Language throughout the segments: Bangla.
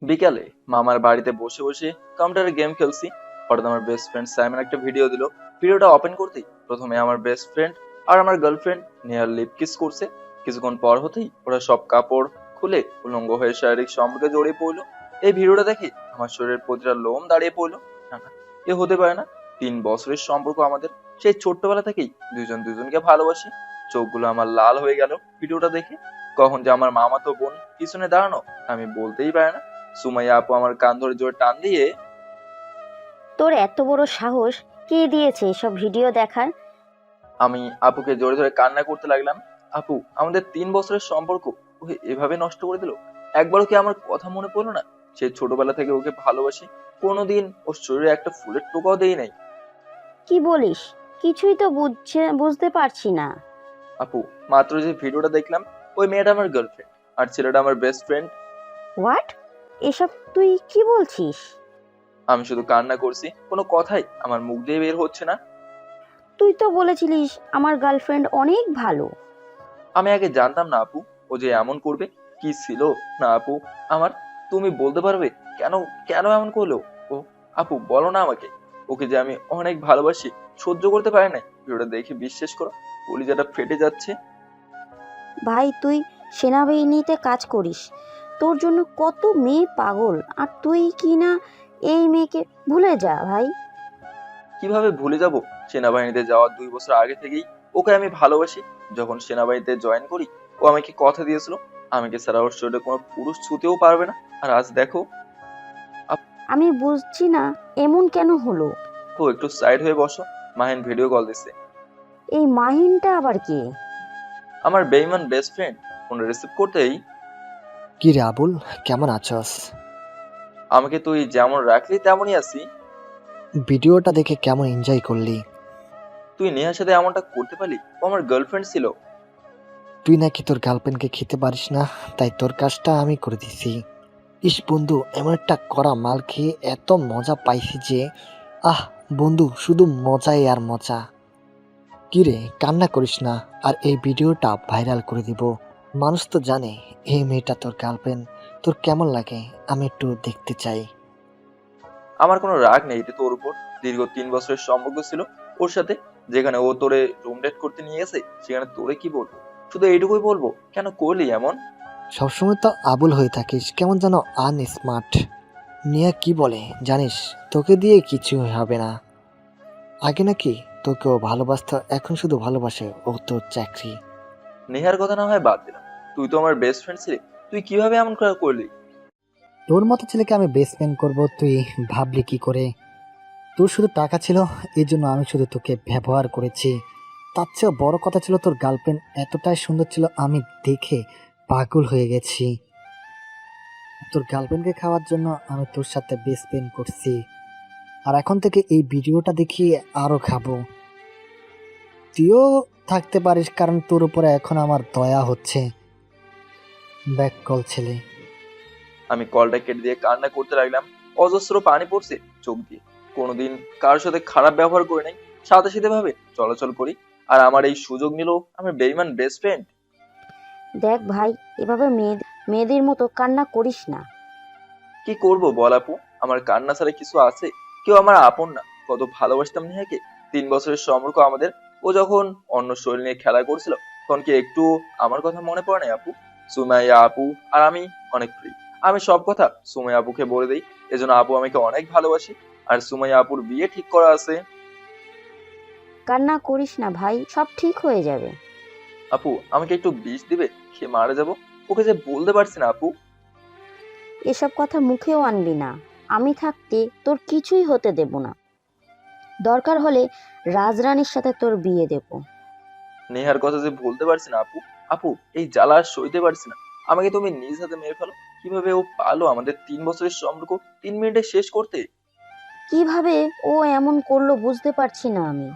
বিকালে মামার বাড়িতে বসে বসে কম্পিউটারে গেম খেলছি। হঠাৎ আমার বেস্ট ফ্রেন্ড সাইমন একটা ভিডিও দিল। ভিডিওটা ওপেন করতেই প্রথমে আমার বেস্ট ফ্রেন্ড আর আমার গার্লফ্রেন্ড নেহার লিপ কিস করছে। কিছুক্ষণ পর হতেই ওরা সব কাপড় খুলে উলঙ্গ হয়ে শারীরিক সম্পর্কে জড়িয়ে পড়লো। এই ভিডিওটা দেখে আমার শরীরের প্রতিটা লোম দাঁড়িয়ে পড়লো। না না, এ হতে পারে না। 3 বছরের সম্পর্ক আমাদের, সেই ছোট্টবেলা থেকেই দুজন দুজনকে ভালোবাসি। চোখগুলো আমার লাল হয়ে গেল ভিডিওটা দেখে। কখন যে আমার মামাতো বোন পিছনে দাঁড়ানো আমি বলতেই পারি না। সুমাইয়া আপু আমার কান ধরে জোরে টান দিয়ে তোর এত বড় সাহস, কে দিয়েছে এসব ভিডিও দেখার? আমি আপুকে জোরে ধরে কান্না করতে লাগলাম। আপু, আমাদের 3 বছরের সম্পর্ক ও এভাবে নষ্ট করে দিল। একবারও কি আমার কথা মনে পড়লো না? সে ছোটবেলা থেকে ওকে ভালোবাসি, কোনোদিন ওর শরীরে একটা ফুলের টোকাও দেই নাই। কি বলিস? কিছুই তো বুঝতে পারছি না। আপু, মাত্র যে ভিডিওটা দেখলাম, ওই মেয়েটা আমার গার্লফ্রেন্ড আর ছেলেটা আমার বেস্ট ফ্রেন্ড। হোয়াট? এসব তুই কি বলছিস? আমি শুধু কান্না করছি, কোনো কথাই আমার মুখ দিয়ে বের হচ্ছে না। তুই তো বলেছিলিস আমার গার্লফ্রেন্ড অনেক ভালো। আমি আগে জানতাম না আপু ও যে এমন করবে। কি ছিল না আপু আমার, তুমি বলতে পারবে কেন কেন এমন করলো ও? আপু বলো না আমাকে। ওকে যে আমি অনেক ভালোবাসি, সহ্য করতে পারি না। ভিডিওটা দেখে বিশ্বাস করো, কলিজাটা ফেটে যাচ্ছে। ভাই, তুই সেনাবাহিনীতে কাজ করিস, তোর জন্য কত মেয়ে পাগল, আর তুই কি না এই মেয়েকে ভুলে যা ভাই। কিভাবে ভুলে যাব? সেনাবাহিনীতে যাওয়ার 2 বছর আগে থেকেই ওকে আমি ভালোবাসি। যখন সেনাবাহিনীতে জয়েন করি, ও আমাকে কথা দিয়েছিল আমাকে ছাড়া ওর শরীরে কোনো পুরুষ ছুতেও পারবে না। আর আজ দেখো। আমি বুঝছি না এমন কেন হলো। আপু একটু সাইড হয়ে বসো, মাহিন ভিডিও কল দিচ্ছে। এই মাহিনটা আবার কে? আমার বেইমান বেস্ট ফ্রেন্ড ফোন রিসিভ করতেই, কি রে আবুল, কেমন আছস? আমাকে তুই যেমন রাখলি তেমনই আছি। ভিডিওটা দেখে কেমন এনজয় করলি? তুই নেহার সাথে এমনটা করতে পারলি? ও আমার গার্লফ্রেন্ড ছিল। তুই নাকি তোর গার্লফ্রেন্ডকে খেতে পারিস না, তাই তোর কাজটা আমি করে দিছি। ইস বন্ধু, এমন একটা কড়া মাল খেয়ে এত মজা পাইছি যে, আহ বন্ধু, শুধু মজাই আর মজা। কি রে, কান্না করিস না, আর এই ভিডিওটা ভাইরাল করে দিব। মানুষ তো জানে এই মেয়েটা তোর গার্লফ্রেন্ড। তোর কেমন লাগে আমি একটু দেখতে চাই। আমার কোনো রাগ নেই রে তোর উপর। দীর্ঘ 3 বছরের সম্পর্ক ছিল ওর সাথে। যেখানে ও তোরে রুম ডেট করতে নিয়ে গেছে, সেখানে তোরে কি বলবো? শুধু এইটুকুই বলবো, কেন করলি এমন? সবসময় তো আবুল হয়ে থাকিস, কেমন যেন আনস্মার্ট। নিয়া কি বলে জানিস, তোকে দিয়ে কিছু হবে না। আগে নাকি তোকেও ভালোবাসতো, এখন শুধু ভালোবাসে ও তোর চাকরি। নেহার কথা না হয় বাদ দিলাম, তুই তো আমার বেস্ট ফ্রেন্ড ছিলি। তুই কিভাবে এমন করলি? তোর মতো ছেলেকে আমি বেস্ট ফ্রেন্ড করবো, তুই ভাবলি কি করে? তোর শুধু টাকা ছিল, এই জন্য আমি শুধু তোকে ব্যবহার করেছি। তার চেয়েও বড় কথা ছিল, তোর গার্লফ্রেন্ড এতটাই সুন্দর ছিল, আমি দেখে পাগল হয়ে গেছি। তোর গার্লফ্রেন্ডকে খাওয়ার জন্য আমি তোর সাথে বেস্ট ফ্রেন্ড করছি, আর এখন থেকে এই ভিডিওটা দেখিয়ে আরো খাবো। তুইও থাকতে পারিস, কারণ তোর উপরে এখন আমার দয়া হচ্ছে। ব্যাক কল ছেলে। আমি কলটা কেটে দিয়ে কান্না করতে লাগলাম। অজস্র পানি পড়ছে চোখ দিয়ে। কোনোদিন কারোর সাথে খারাপ ব্যবহার করে নাই, সাথে সাথে ভাবে চলাচল করি। আর আমার এই সুযোগ নিল আমার বেইমান বেস্ট ফ্রেন্ড। দেখ ভাই, এভাবে মেয়েদের মতো কান্না করিস না। কি করব বল আপু, আমার কান্না ছাড়া কিছু আছে? কেউ আমার আপন না। কত ভালোবাসতাম নেহাকে। 3 বছরের সম্পর্ক আমাদের। ও যখন অন্য শরীর নিয়ে খেলা করছিল, তখন কি একটু আমার কথা মনে পড়ে না আপু? সুমাইয়া আপু আর আমি অনেক ফ্রি। আমি সব কথা সুমাইয়া আপুকে বলে দিই। এজন্য আপু আমাকে অনেক ভালোবাসি। আর সুমাইয়া আপুর বিয়ে ঠিক করা আছে। কান্না করিস না ভাই, সব ঠিক হয়ে যাবে। আপু আমাকে একটু বিষ দিবে, খেয়ে মারা যাব। ওকে যে বলতে পারছি না আপু। এসব কথা মুখেও আনবি না। আমি থাকতে তোর কিছুই হতে দেব না। দরকার হলে রাজরানীর সাথে তোর বিয়ে দেব। নেহার কথা যে বলতে পারছি না আপু। আপু এই জ্বালা আর সইতে পারছি না। আমাকে তুমি নিজ হাতে মেরে ফেলো। কিভাবে ও পারলো আমাদের 3 বছরের সম্পর্ক 3 মিনিটে শেষ করতে? কিভাবে ও এমন করলো বুঝতে পারছি না আমি।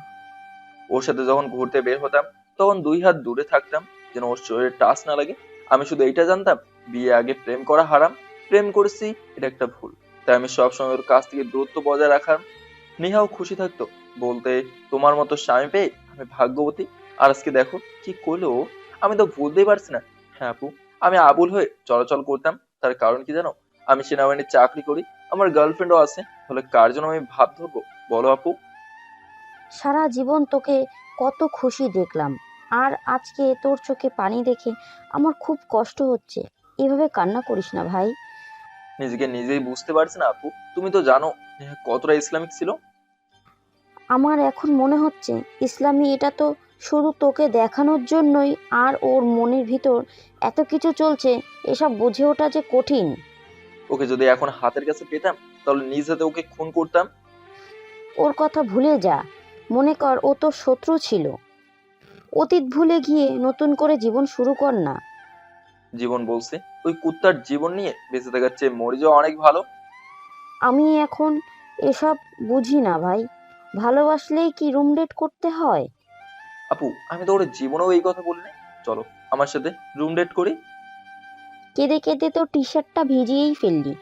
ওর সাথে যখন ঘুরতে বের হতাম, তখন 2 হাত দূরে থাকতাম, যেন ওর শরীরে টাচ না লাগে। আমি শুধু এইটা জানতাম, বিয়ে আগে প্রেম করা হারাম। প্রেম করেছি, এটা একটা ভুল। তাই আমি সবসময় ওর কাছ থেকে দূরত্ব বজায় রাখার। নেহাও খুশি থাকতো, বলতে তোমার মতো স্বামী পেয়ে আমি ভাগ্যবতী। আর আজকে দেখো কি করলো আমি তো ভুলতেই পারছি না। হ্যাঁ আপু, আমি আবুল হয়ে চলাচল করতাম। তার কারণ কি জানো? আমি সেনাবাহিনীর চাকরি করি, আমার গার্লফ্রেন্ডও আছে, তাহলে কার জন্য আমি ভাব ধরবো বলো আপু? সারা জীবন তোকে কত খুশি দেখলাম, আর আজকে তোর চোখে পানি দেখে আমার খুব কষ্ট হচ্ছে। এভাবে কান্না করিস না ভাই। নিজেকে নিজেই বুঝতে পারছি না আপু। তুমি তো জানো নেহা কতটা ইসলামিক ছিল। আমার এখন মনে হচ্ছে ইসলামী এটা তো শুধু তোকে দেখানোর জন্যই, আর ওর মনের ভিতর এত কিছু চলছে, এসব বুঝে ওঠা যে কঠিন। ওকে যদি এখন হাতের কাছে পেতাম তাহলে নিজ হাতে ওকে খুন করতাম। ওর কথা ভুলে যা। মনে কর ও তোর শত্রু ছিল। অতীত ভুলে গিয়ে নতুন করে জীবন শুরু কর না। জীবন বলছে ওই কুত্তার জীবন নিয়ে বেঁচে থাকার চেয়ে মরে যাওয়া অনেক ভালো। আমি এখন এসব বুঝি না ভাই। ভালোবাসলেই কি রুম ডেট করতে হয়? আপু আমি তো ওর জীবনেও এই কথা বলিনি। চলো আমার সাথে রুম ডেট করি। কেঁদে কেঁদে তো টি শার্টটা ভিজিয়েই ফেললি।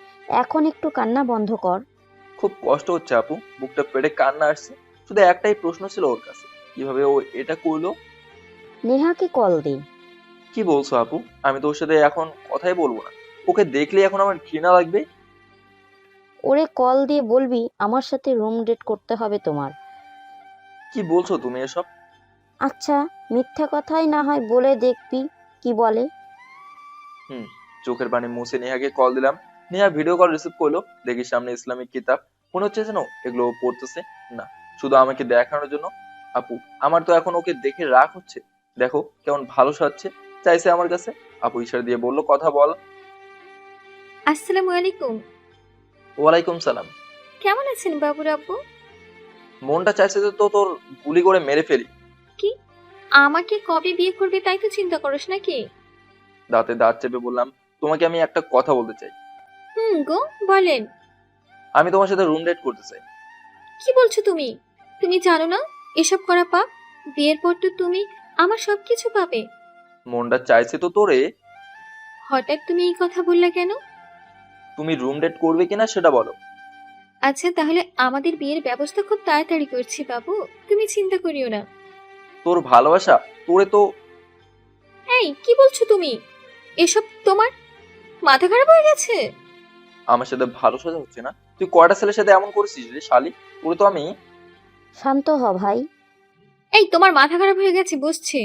এখন একটু কান্না বন্ধ কর। খুব কষ্ট হচ্ছে আপু, বুকটা পেটে কান্না আসছে। শুধু একটাই প্রশ্ন ছিল ওর কাছে, কিভাবে ও এটা করলো। নেহাকে কল দে। কি বলছো আপু? আমি তো ওর সাথে এখন কথাই বলবো না। ওকে দেখলে এখন আমার ঘৃণা লাগবে। ওরে কল দিয়ে বলবি আমার সাথে রুম ডেট করতে হবে তোমার। কি বলছো তুমি এসব? আচ্ছা, মিথ্যা কথাই না হয় বলে দেখবি কি বলে। হুম। চোখের পানি মুছে নেহাকে কল দিলাম। নেহা ভিডিও কল রিসিভ করলো। দেখি সামনে ইসলামিক কিতাব। মনে হচ্ছে যেন এগুলো ও পড়তেছে না, শুধু আমাকে দেখানোর জন্য। আপু আমার তো এখন ওকে দেখে রাগ হচ্ছে। দেখো কেমন ভালো সাজছে, চাইছে আমার কাছে। আপু ইশারা দিয়ে বললো কথা বল। আসসালামু আলাইকুম। ওয়ালাইকুম সালাম। কেমন আছেন বাবুর আব্বু? মনটা চাইছে যে তো তোর গুলি করে মেরে ফেলি। কি, আমাকে কবে বিয়ে করবে তাই তো চিন্তা করিস নাকি? দাঁতে দাঁত চেপে বললাম, তোমাকে আমি একটা কথা বলতে চাই। গো, বলেন। আমি তোমার সাথে রুম ডেট করতে চাই। কি বলছো তুমি? তুমি জানো না এসব করা পাপ? বিয়ের পর তো তুমি আমার সবকিছু পাবে। মনটা চাইছে তো তোরে। হঠাৎ তুমি এই কথা বললা কেন? তুমি রুম ডেট করবে কিনা সেটা বলো। আচ্ছা, তাহলে আমাদের বিয়ের ব্যবস্থা খুব তাড়াতাড়ি করছি বাবু, তুমি চিন্তা করিও না। তোর ভালোবাসা তোরে তো। এই কি বলছো তুমি? এসব তোমার মাথা খারাপ হয়ে গেছে? আমার সাথে ভালো সাজা হচ্ছে না। তুই কয়টা ছেলের সাথে এমন করেছিস রে শালি? তোরে তো আমি। শান্ত হ ভাই। এই তোমার মাথা খারাপ হয়ে গেছে বুঝছি।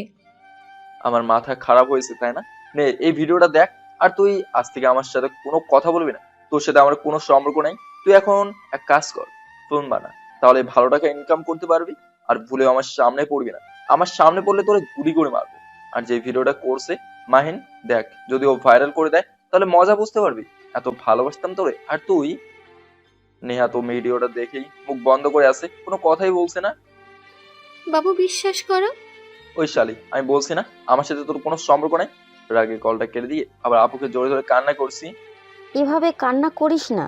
আমার মাথা খারাপ হয়েছে তাই না? নে এই ভিডিওটা দেখ। আর তুই আজ থেকে আমার সাথে কোনো কথা বলবি না। তোর সাথে আমার কোনো সম্পর্ক নাই। তুই এখন এক কাজ কর, ফোন বানা, তাহলে ভালো টাকা ইনকাম করতে পারবি। আর ভুলেও আমার সামনে পড়বি না। আমার সামনে পড়লে তোরে গুলি করে মারবো। আর যে ভিডিওটা করছে মাহিন, দেখ যদি ও ভাইরাল করে দেয় তাহলে মজা বুঝতে পারবি। এত ভালোবাসতাম তোরে আর তুই। নেহা তো ভিডিওটা দেখেই মুখ বন্ধ করে আছে, কোনো কথাই বলছে না। বাবু বিশ্বাস করো। ওই শালি আমি বলছি না আমার সাথে তোর কোনো সম্পর্ক নাই। রাগে কলটা কেটে দিয়ে আবার আপুকে জোরে ধরে কান্না করছি। এভাবে কান্না করিস না।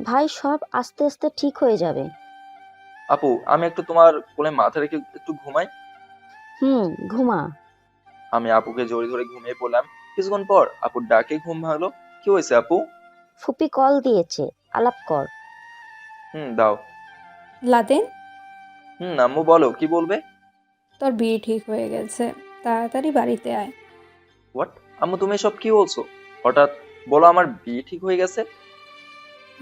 ভাই, সব আস্তে আস্তে ঠিক হয়ে যাবে। আপু আমি একটু তোমার কোলে মাথা রেখে একটু ঘুমাই। ঘুমা। আমি আপুকে জোরে ধরে ঘুমিয়ে পড়লাম। কিছুক্ষণ পর আপুর ডাকে ঘুম ভাঙলো। কি হয়েছে আপু? ফুপি কল দিয়েছে, আলাপ কর। দাও। লাদেন, আম্মু বলো কি বলবে। তোর বিয়ে ঠিক হয়ে গেছে, তাড়াতাড়ি বাড়িতে আয়। হোয়াট? আম্মু তুমি এসব কি বলছো? হঠাৎ বলো আমার বিয়ে ঠিক হয়ে গেছে।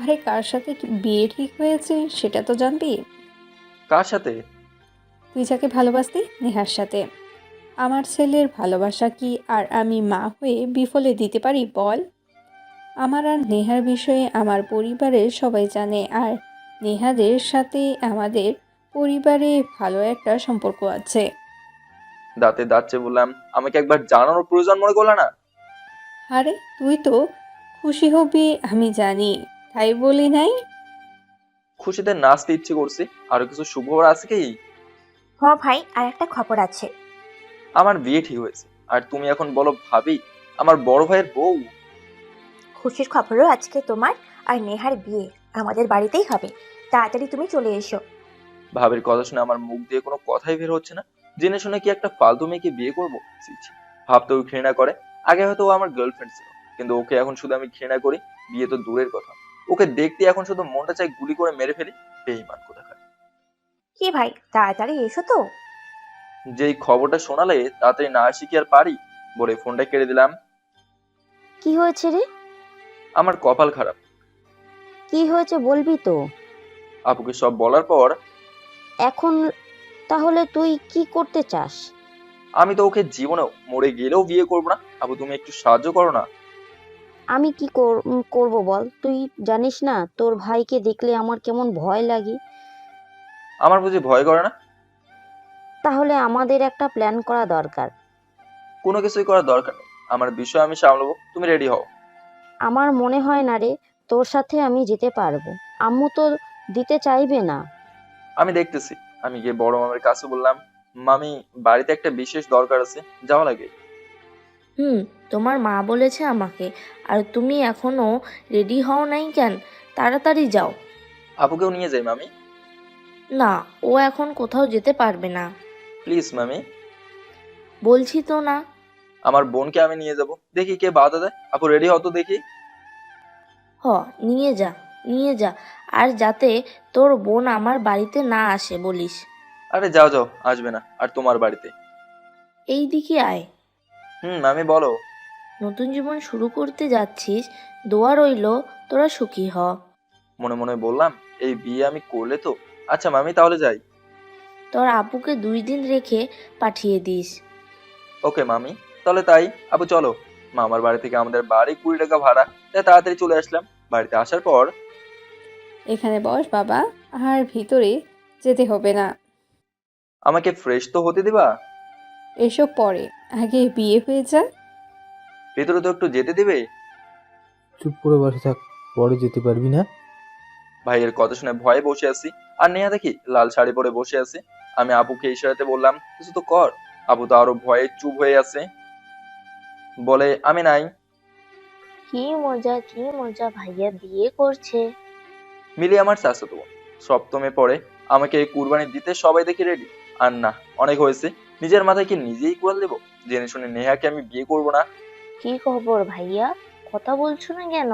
আরে কার সাথে বিয়ে ঠিক হয়েছে সেটা তো জানবি। কার সাথে? তুই যাকে ভালোবাসতি নেহার সাথে। আমার ছেলের ভালোবাসা কি আর আমি মা হয়ে বিফলে দিতে পারি বল? আমার আর নেহার বিষয়ে আমার পরিবারের সবাই জানে, আর নেহাদের সাথে আমাদের পরিবারে ভালো একটা সম্পর্ক আছে। দাঁতে দাঁত চেপে বললাম, আমাকে একবার জানানোর প্রয়োজন মনে করলে না? আরে তুই তো খুশি হবি আমি জানি, তাই বলি নাই। খুশিতে নাচতে ইচ্ছে করছে। আরো কিছু সুখবর আছে কি? ভাই, আর একটা খবর আছে। আমার বিয়ে ঠিক হয়েছে। আর তুমি এখন বলো ভাবি, আমার বড় ভাইয়ের বউ। খুশির খবরও আজকে তোমার আর নেহার বিয়ে আমাদের বাড়িতেই হবে। তাড়াতাড়ি তুমি চলে এসো। ভাবির কথা শুনে আমার মুখ দিয়ে কোনো কথাই বের হচ্ছে না। জেনে শুনে কি একটা ফালতু মেয়েকে বিয়ে করবো? ছি ছি। ভাবতেও ঘৃণা করে। আগে হয়তো ও আমার গার্লফ্রেন্ড ছিল, কিন্তু ওকে এখন শুধু আমি ঘৃণা করি। বিয়ে তো দূরের কথা, ওকে দেখতে এখন শুধু মনটা চাই গুলি করে মেরে ফেলি। বেঈমান কোথাকার। কি ভাই, তাড়াতাড়ি এসো তো। যেই খবরটা শোনালে তাড়াতাড়ি না আসি কি আর পারি? বলে ফোনটা কেড়ে দিলাম। কি হয়েছে রে? আমার কপাল খারাপ। কি হয়েছে বলবি তো? আপুকে সব বলার পর এখন তাহলে তুই কি করতে চাস? আমি তো ওকে জীবনেও মরে গেলেও বিয়ে করবো না। আপু তুমি একটু সাহায্য করো না। আমি কি করব বল? তুই জানিস না তোর ভাইকে দেখলে আমার কেমন ভয় লাগে। আমার বুঝি ভয় করে না? তাহলে আমাদের একটা প্ল্যান করা দরকার। কোনো কিছুই করার দরকার নেই, আমার বিষয় আমি সামলাবো, তুমি রেডি হও। আমার মনে হয় না রে তোর সাথে আমি যেতে পারবো। আম্মু তো দিতে চাইবে না। আমি দেখতেছি। আমি গিয়ে বড় মামের কাছে বললাম, মামি বাড়িতে একটা বিশেষ দরকার আছে, যাওয়া লাগে। তোমার মা বলেছে আমাকে। আর তুমি এখনো রেডি হও নাই কেন? তাড়াতাড়ি যাও। আপুকেও নিয়ে যাই মামি। না, ও এখন কোথাও যেতে পারবে না। প্লিজ মামি। বলছি তো না। আমার বোনকে আমি নিয়ে যাব, দেখি কে বাধা দেয়। আপু রেডি হও তো দেখি। হ, নিয়ে যা, নিয়ে যা। আর যাতে তোর বোন আমার বাড়িতে না আসে বলিস। আরে যাও যাও, আসবে না আর তোমার বাড়িতে। এই দিকে আয়। মামি বলো। নতুন জীবন শুরু করতে যাচ্ছিস, দোয়া রইলো তোরা সুখী হ। মনে মনে বললাম, এই বিয়ে আমি করলে তো। আচ্ছা মামি তাহলে যাই। তোর আপুকে 2 দিন রেখে পাঠিয়ে দিস। ওকে মামি, তাহলে তাই। আপু চলো। মামার বাড়ি থেকে আমাদের বাড়ি 20 টাকা ভাড়া, তাই তাড়াতাড়ি চলে আসলাম। বাড়িতে আসার পর এখানে বস বাবা, আর ভিতরে যেতে হবে না। আমাকে ফ্রেশ তো হতে দিবা? এসব পরে, আগে বিয়ে হয়ে যা। ভেতরে তো একটু যেতে দিবে। চুপ করে বসে থাক, পরে যেতে পারবি না? ভাইয়ের কথা শুনে ভয়ে বসে আছি। আর নেহা দেখি লাল শাড়ি পরে বসে আছে। আমি আপুকে ইশারাতে বললাম, কিছু তো কর। আপু তো আরো ভয়ে চুপ হয়ে আছে, বলে আমি নাই। কি মজা কি মজা, ভাইয়া বিয়ে করছে। মিলি আমার চাচাতো বোন, সপ্তমে পড়ে। আমাকে এই কুরবানি দিতে সবাই দেখি রেডি। আর না, অনেক হয়েছে। নিজের মাথায় কি নিজেই কুয়াল দেবো? জেনে শুনে নেহাকে আমি বিয়ে করবো না। কি খবর ভাইয়া, কথা বলছো না কেন?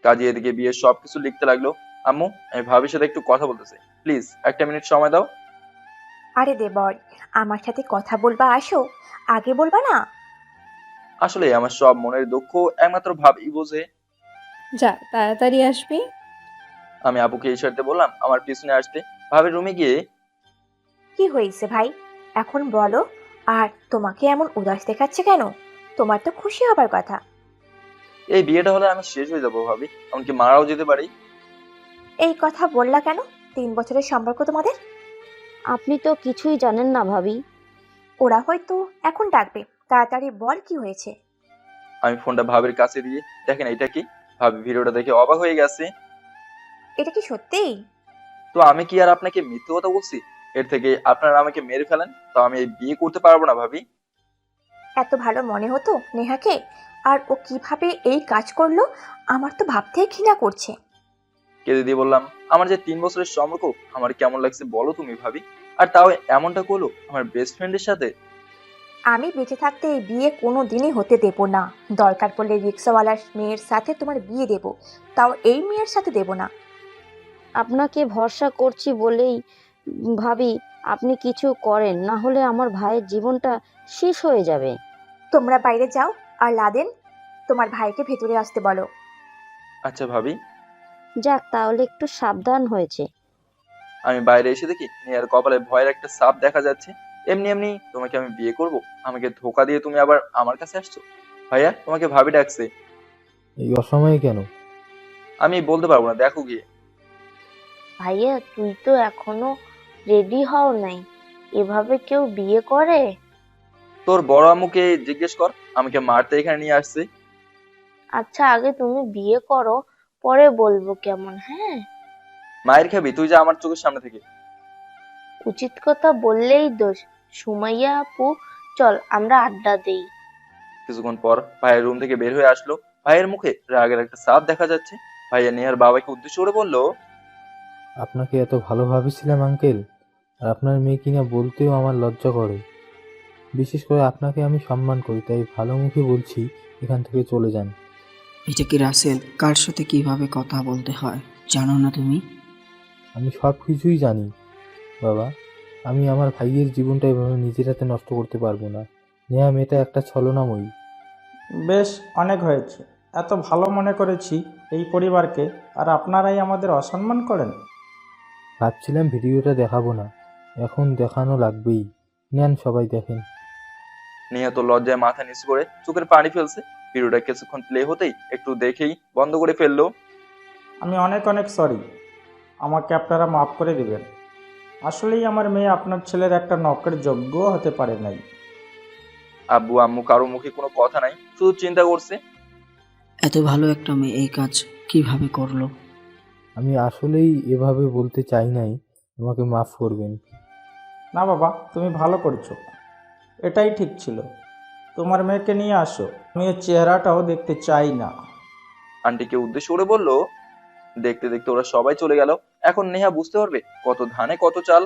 কাজী এদিকে বিয়ের সবকিছু লিখতে লাগলো। আম্মু, আমি ভাবির সাথে একটু কথা বলতেছি, প্লিজ একটা মিনিট সময় দাও। আরে দেবর, আমার সাথে কথা বলবা, আসো। আগে বলবা না? আসলে আমার সব মনের দুঃখ একমাত্র ভাবি বোঝে। যা তাড়াতাড়ি আসবি। আমি আপুকে ইশারাতে বললাম আমার পিছনে আসতে। ভাবির রুমে গিয়ে কি হয়েছে ভাই, এখন বলো। আর তোমাকে এমন উদাস দেখাচ্ছে কেন? তোমার তো খুশি হবার কথা। এই বিয়েটা হলে আমি শেষ হয়ে যাবো ভাবি, এমনকি মারাও যেতে পারি। এই কথা বললা কেন? 3 বছরের সম্পর্ক তোমাদের। আপনি তো কিছুই জানেন না ভাবি। ওরা হয়তো এখন ডাকবে, তাড়াতাড়ি বল কি হয়েছে। আমি ফোনটা ভাবির কাছে দিয়ে, দেখেন এটা কি। ভাবি ভিডিওটা দেখে অবাক হয়ে গেছে। এটা কি সত্যিই? তো আমি কি আর আপনাকে মিথ্যে কথা বলছি? এর থেকে আপনারা আমাকে মেরে ফেলেন, তো আমি এই বিয়ে করতে পারবো না ভাবি। এত ভালো মনে হতো নেহাকে, আর ও কিভাবে এই কাজ করলো আমার তো ভাবতেই ঘৃণা করছে। কেঁদে দিয়ে বললাম, আমার যে 3 বছরের সম্পর্ক, আমার কেমন লাগছে বলো তুমি ভাবি। আর তাও এমনটা করলো আমার বেস্ট ফ্রেন্ডের সাথে। আমি বেঁচে থাকতে এই বিয়ে কোনো দিনই হতে দেব না। দরকার পড়লে রিক্সাওয়ালার মেয়ের সাথে তোমার বিয়ে দেব, তাও এই মেয়ের সাথে দেব না। আপনাকে ভরসা করছি বলেই ভাবি আপনি কিছু করেন, না হলে আমার ভাইয়ের জীবনটা শেষ হয়ে যাবে। তোমরা বাইরে যাও, আর লাদেন তোমার ভাইকে ভেতরে আসতে বলো। আচ্ছা ভাবি। যাক তাহলে একটু সাবধান হয়েছে। আমি বাইরে এসে দেখি নেহার কপালে ভয়ের একটা ছাপ দেখা যাচ্ছে। এমনি এমনি তোমাকে আমি বিয়ে করব? আমাকে ধোকা দিয়ে তুমি আবার আমার কাছে আসছো? ভাইয়া তোমাকে ভাবি ডাকছে। এই অসময়ে কেন? আমি বলতে পারবো না, দেখো গিয়ে। ভাইয়া তুই তো এখনো রেডি হও নাই, এভাবে কেউ বিয়ে করে? তোর বড় আম্মুকে জিজ্ঞেস কর, আমাকে মারতে এখানে নিয়ে আসছে। আচ্ছা আগে তুমি বিয়ে করো, পরে বলবো কেমন, হ্যাঁ? মায়ের খাবি তুই, যা আমার চোখের সামনে থেকে। উচিত কথা বললেই দোষ। সুমাইয়া আপু, চল আমরা আড্ডা দেই। কিছুক্ষণ পর ভাইয়ের রুম থেকে বের হয়ে আসলো। ভাইয়ের মুখে রাগের একটা ছাপ দেখা যাচ্ছে। ভাইয়া নেহার বাবাকে উদ্দেশ্য করে বলল, আপনাকে এত ভালো ভাবেছিলাম আঙ্কেল, আর আপনার মেয়ে কিনা বলতেও আমার লজ্জা করে। বিশেষ করে আপনাকে আমি সম্মান করি, তাই ভালো মুখে বলছি এখান থেকে চলে যান। এটা কি রাসেল? কার সাথে কিভাবে কথা বলতে হয় জানো না তুমি? আমি সব কিছুই জানি বাবা। আমি আমার ভাইয়ের জীবনটা এভাবে নিজের হাতে নষ্ট করতে পারবো না। নেহা মেয়েটা একটা ছলনাময়ী। বেশ, অনেক হয়েছে। এত ভালো মনে করেছি এই পরিবারকে, আর আপনারাই আমাদের অসম্মান করেন। ভাবছিলাম ভিডিওটা দেখাবো না, এখন দেখানো লাগবেই। নেন সবাই দেখেন। নেহা তো লজ্জায় মাথা নিচু করে চোখের পানি ফেলছে। ভিডিওটা কিছুক্ষণ প্লে হতেই একটু দেখেই বন্ধ করে ফেললো। আমি অনেক অনেক সরি, আমাকে আপনারা মাফ করে দিবেন। আসলেই আমার মেয়ে আপনার ছেলের একটা নকের যোগ্য হতে পারে নাই। আব্বু আম্মু কারো মুখে কোনো কথা নাই, শুধু চিন্তা করছে। এত ভালো একটা মেয়ে এই কাজ কিভাবে করলো? আমি আসলেই এভাবে বলতে চাই নাই, আমাকে মাফ করবেন। না বাবা, তুমি ভালো করেছো, এটাই ঠিক ছিল। তোমার মেয়েকে নিয়ে আসো, মেয়ের চেহারাটাও দেখতে চাই না। আন্টিকে উদ্দেশ্য করে বলল। দেখতে দেখতে ওরা সবাই চলে গেল। এখন নেহা বুঝতে পারবে কত ধানে কত চাল।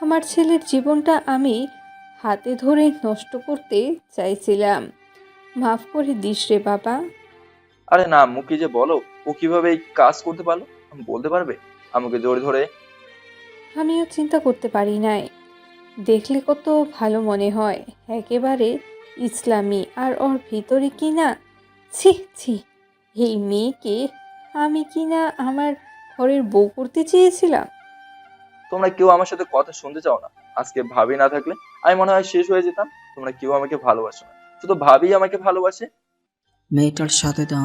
আমার ছেলের জীবনটা আমি হাতে ধরে নষ্ট করতে চাইছিলাম। মাফ করে দিস রে বাবা। আরে না আম্মু, কি যে বলো, ও কিভাবে এই কাজ করতে পারলো বলতে পারবে? আমাকে জোরে ধরে। আমিও চিন্তা করতে পারি নাই। দেখলে কত ভালো মনে হয়, একেবারে ইসলামী, আর ওর ভিতরে কিনা ছি ছি, এই মেয়েকে আমি কিনা আমার ঘরের বউ করতে চেয়েছিলাম। তোমরা কেউ আমার সাথে কথা শুনতে চাও না। আজকে ভাবি না থাকলে আমি মনে হয় শেষ হয়ে যেতাম। তোমরা কেউ আমাকে ভালোবাসো না, শুধু ভাবি আমাকে ভালোবাসে। মেয়েটার সাথে তো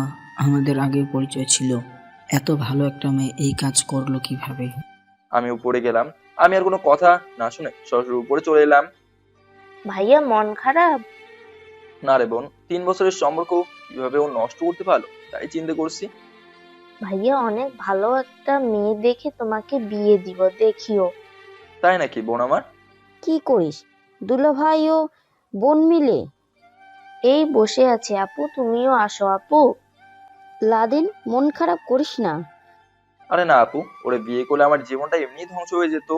আমাদের আগে পরিচয় ছিল, এত ভালো একটা মেয়ে এই কাজ করলো কিভাবে? আমি উপরে গেলাম। আমি আর কোনো কথা না শুনে সরাসরি উপরে চলে এলাম। ভাইয়া মন খারাপ? না রে বোন, 3 বছরের সম্পর্ক কিভাবে ও নষ্ট করতে পারলো তাই চিন্তা করছি। ভাইয়া অনেক ভালো একটা মেয়ে দেখে তোমাকে বিয়ে দিব, দেখিও। তাই নাকি বোন আমার? কি করিস দুলা ভাই ও বোন মিলে? এই বসে আছে আপু, তুমিও আসো আপু। লাদেন, মন খারাপ করিস না। আরে না আপু, ওরে বিয়ে করলে আমার জীবনটা এমনি ধ্বংস হয়ে যেত।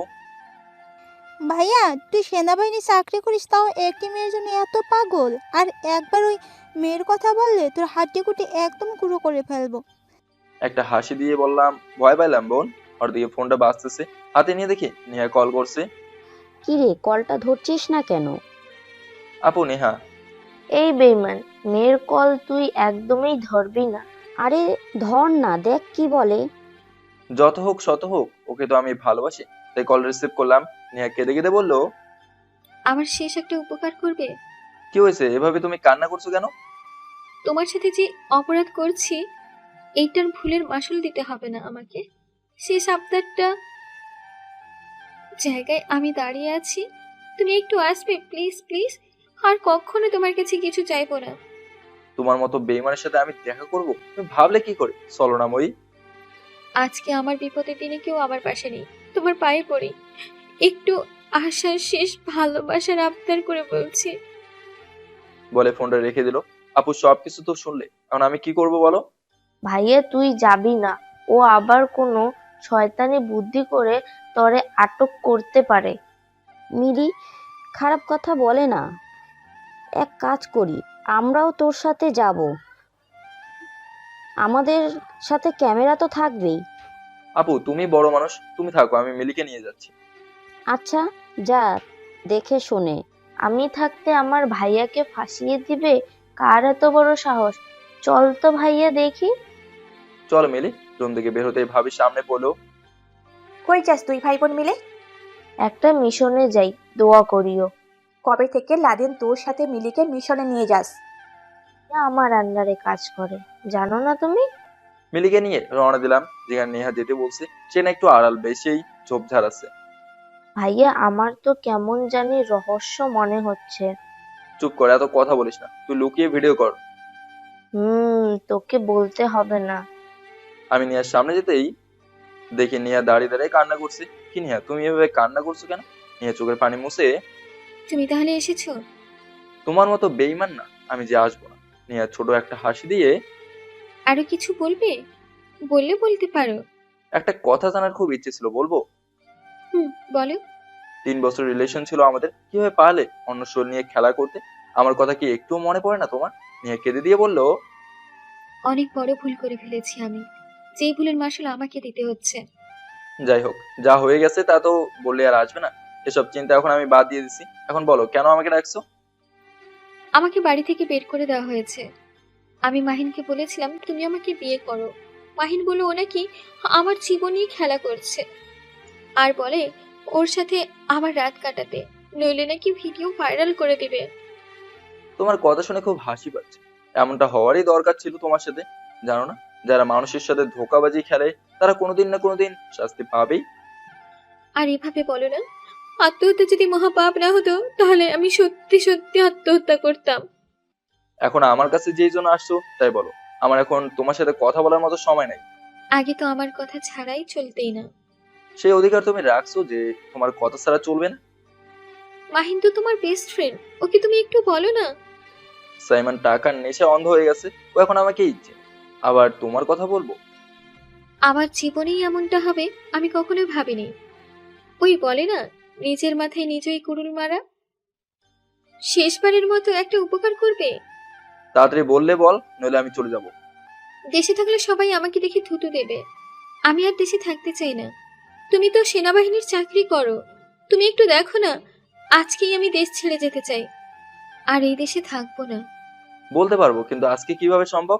ভাইয়া তুই সেনাবাহিনী চাকরি করিস, তাও একটি মেয়ের জন্য এত পাগল? আর একবার ওই মেয়ের কথা বললে তোর হাড্ডিগুটি একদম গুঁড়ো করে ফেলবো। একটা হাসি দিয়ে বললাম, ভয় পাইলাম বোন। ওর দিকে ফোনটা বাজতেছে, হাতে নিয়ে দেখি নেহা কল করছে। কি রে, কলটা ধরছিস না কেন? আপু নেহা। এই বেইমান, মেয়ের কল তুই একদমই ধরবি না। আরে ধর না, দেখ কি বলে। যত হোক শত হোক, ওকে তো আমি ভালোবাসি, তাই কল রিসিভ করলাম। নেহা কেঁদে কেঁদে বললো, আমার শেষ একটা উপকার করবে? কি হয়েছে, এভাবে তুমি কান্না করছো কেন? তোমার সাথে যে অপরাধ করছি, এইটার ভুলের মাসুল দিতে হবে না আমাকে? শেষ আবদারটা জায়গায় আমি দাঁড়িয়ে আছি, তুমি একটু আসবে প্লিজ প্লিজ। আর কখনো তোমার কাছে কিছু চাইবো না। তোমার মতো বেইমানের সাথে আমি দেখা করব তুমি ভাবলে কি করে? চলো না মই। আজকে আমার বিপদের দিনে কেউ আমার পাশে নেই, তোমার পায়ে পড়ি, একটু আশার শেষ ভালোবাসার আবদার করে বলছি। বলে ফোনটা রেখে দিল। আপু সবকিছু তো শুনলে, এখন আমি কি করব বলো? ভাইয়া তুই যাবি না, ও আবার কোনো শয়তানি বুদ্ধি করে তরে আটক করতে পারে। মিলি খারাপ কথা বলে না। এক কাজ করি, আমরাও তোর সাথে যাব, আমাদের সাথে ক্যামেরা তো থাকবেই। আপু তুমি বড় মানুষ, তুমি থাকো, আমি মিলিকে নিয়ে যাচ্ছি। আচ্ছা যা, দেখে শুনে। আমি থাকতে আমার ভাইয়াকে ফাঁসিয়ে দিবে? কার এত বড় সাহস? চল তো ভাইয়া দেখি। চলো মিলি। রুম থেকে বের হতেই ভাবি সামনে পড়লো। কই যাস তুই ভাই বোন মিলে? একটা মিশনে যাই, দোয়া করিও। কবে থেকে লাদেন তোর সাথে মিলিকে মিশনে নিয়ে যাস? আমার আন্ডারে কাজ করে, জানো না তুমি? মিলিকে নিয়ে রওনা দিলাম। যেখানে নেহা যেতে বলছে সে না একটু আড়াল বেশিই ঝোপঝাড় আছে। ভাইয়া আমার তো কেমন জানি রহস্য মনে হচ্ছে। চুপ করে, এত কথা বলিস না, তুই লুকিয়ে ভিডিও কর। তোকে বলতে হবে না। আমি নেহার সামনে যেতেই দেখি নেহা দাঁড়িয়ে দাঁড়িয়ে কান্না করছে। কি নেহা, তুমি এভাবে কান্না করছো কেন? নেহা চোখের পানি মুছে, তুমি তাহলে এসেছো? তোমার মতো বেইমান না আমি যে আসবো না। নেহা ছোট একটা হাসি দিয়ে, আরো কিছু বলবে? বললে বলতে পারো। একটা কথা জানার খুব ইচ্ছে ছিল, বলবো? বলো। 3 বছর রিলেশন ছিল আমাদের, কিভাবে পারলে অন্য শোল নিয়ে খেলা করতে? আমার কথা কি একটু মনে পড়ে না তোমার? নেহা কেঁদে দিয়ে বললো, অনেক বড় ভুল করে ফেলেছি আমি, যেই ভুলের মাসুল আমাকে দিতে হচ্ছে। যাই হোক, যা হয়ে গেছে তা তো বললে আর আসবে না। এসব চিন্তা এখন আমি বাদ দিয়ে দিছি। এখন বলো কেন আমাকে ডাকছো? আমাকে বাড়ি থেকে বের করে দেওয়া হয়েছে। আমি মাহিনকে বলেছিলাম তুমি আমাকে বিয়ে করো। মাহিন বলল ও নাকি আমার জীবনেই খেলা করছে, আর বলে ওর সাথে আমার রাত কাটাতে, নইলে নাকি ভিডিও ভাইরাল করে দিবে। তোমার কথা শুনে খুব হাসি পাচ্ছে। এমনটা হওয়ারই দরকার ছিল তোমার সাথে। জানো না, যারা মানুষের সাথে ধোঁকাবাজি খেলে তারা কোনোদিন না কোনোদিন শাস্তি পাবেই। আর এভাবে বলো না, আত্মহত্যা যদি মহাপাপ না হতো তাহলে আমি সত্যি সত্যি আত্মহত্যা করতাম। এখন আমার কাছে যেই জন্য আসছো তাই বলো। আমার এখন তোমার সাথে কথা বলার মতো সময় নাই। আগে তো আমার কথা ছাড়াই চলতেই না। সেই অধিকার তুমি রাখছো যে তোমার কথা ছাড়া চলবে না। মাহিন তো তোমার বেস্ট ফ্রেন্ড, ওকে তুমি একটু বলো না। সাইমন টাকার নেশা অন্ধ হয়ে গেছে, ও এখন আমাকে ইচ্ছে, আবার তোমার কথা বলবো? আমার জীবনেই এমনটা হবে আমি কখনোই ভাবিনি। ওই বলে না, নিজের মাথায় নিজেই কুড়ুল মারা। শেষবারের মতো একটা উপকার করবে। তাড়াতাড়ি বললে বল, নইলে আমি চলে যাব। দেশে থাকলে সবাই আমাকে দেখে থুতু দেবে। আমি আর দেশে থাকতে চাই না। তুমি তো সেনাবাহিনীর চাকরি করো, তুমি একটু দেখো না, আজকেই আমি দেশ ছেড়ে যেতে চাই, আর এই দেশে থাকবো না। বলতে পারবো, কিন্তু আজকে কিভাবে সম্ভব?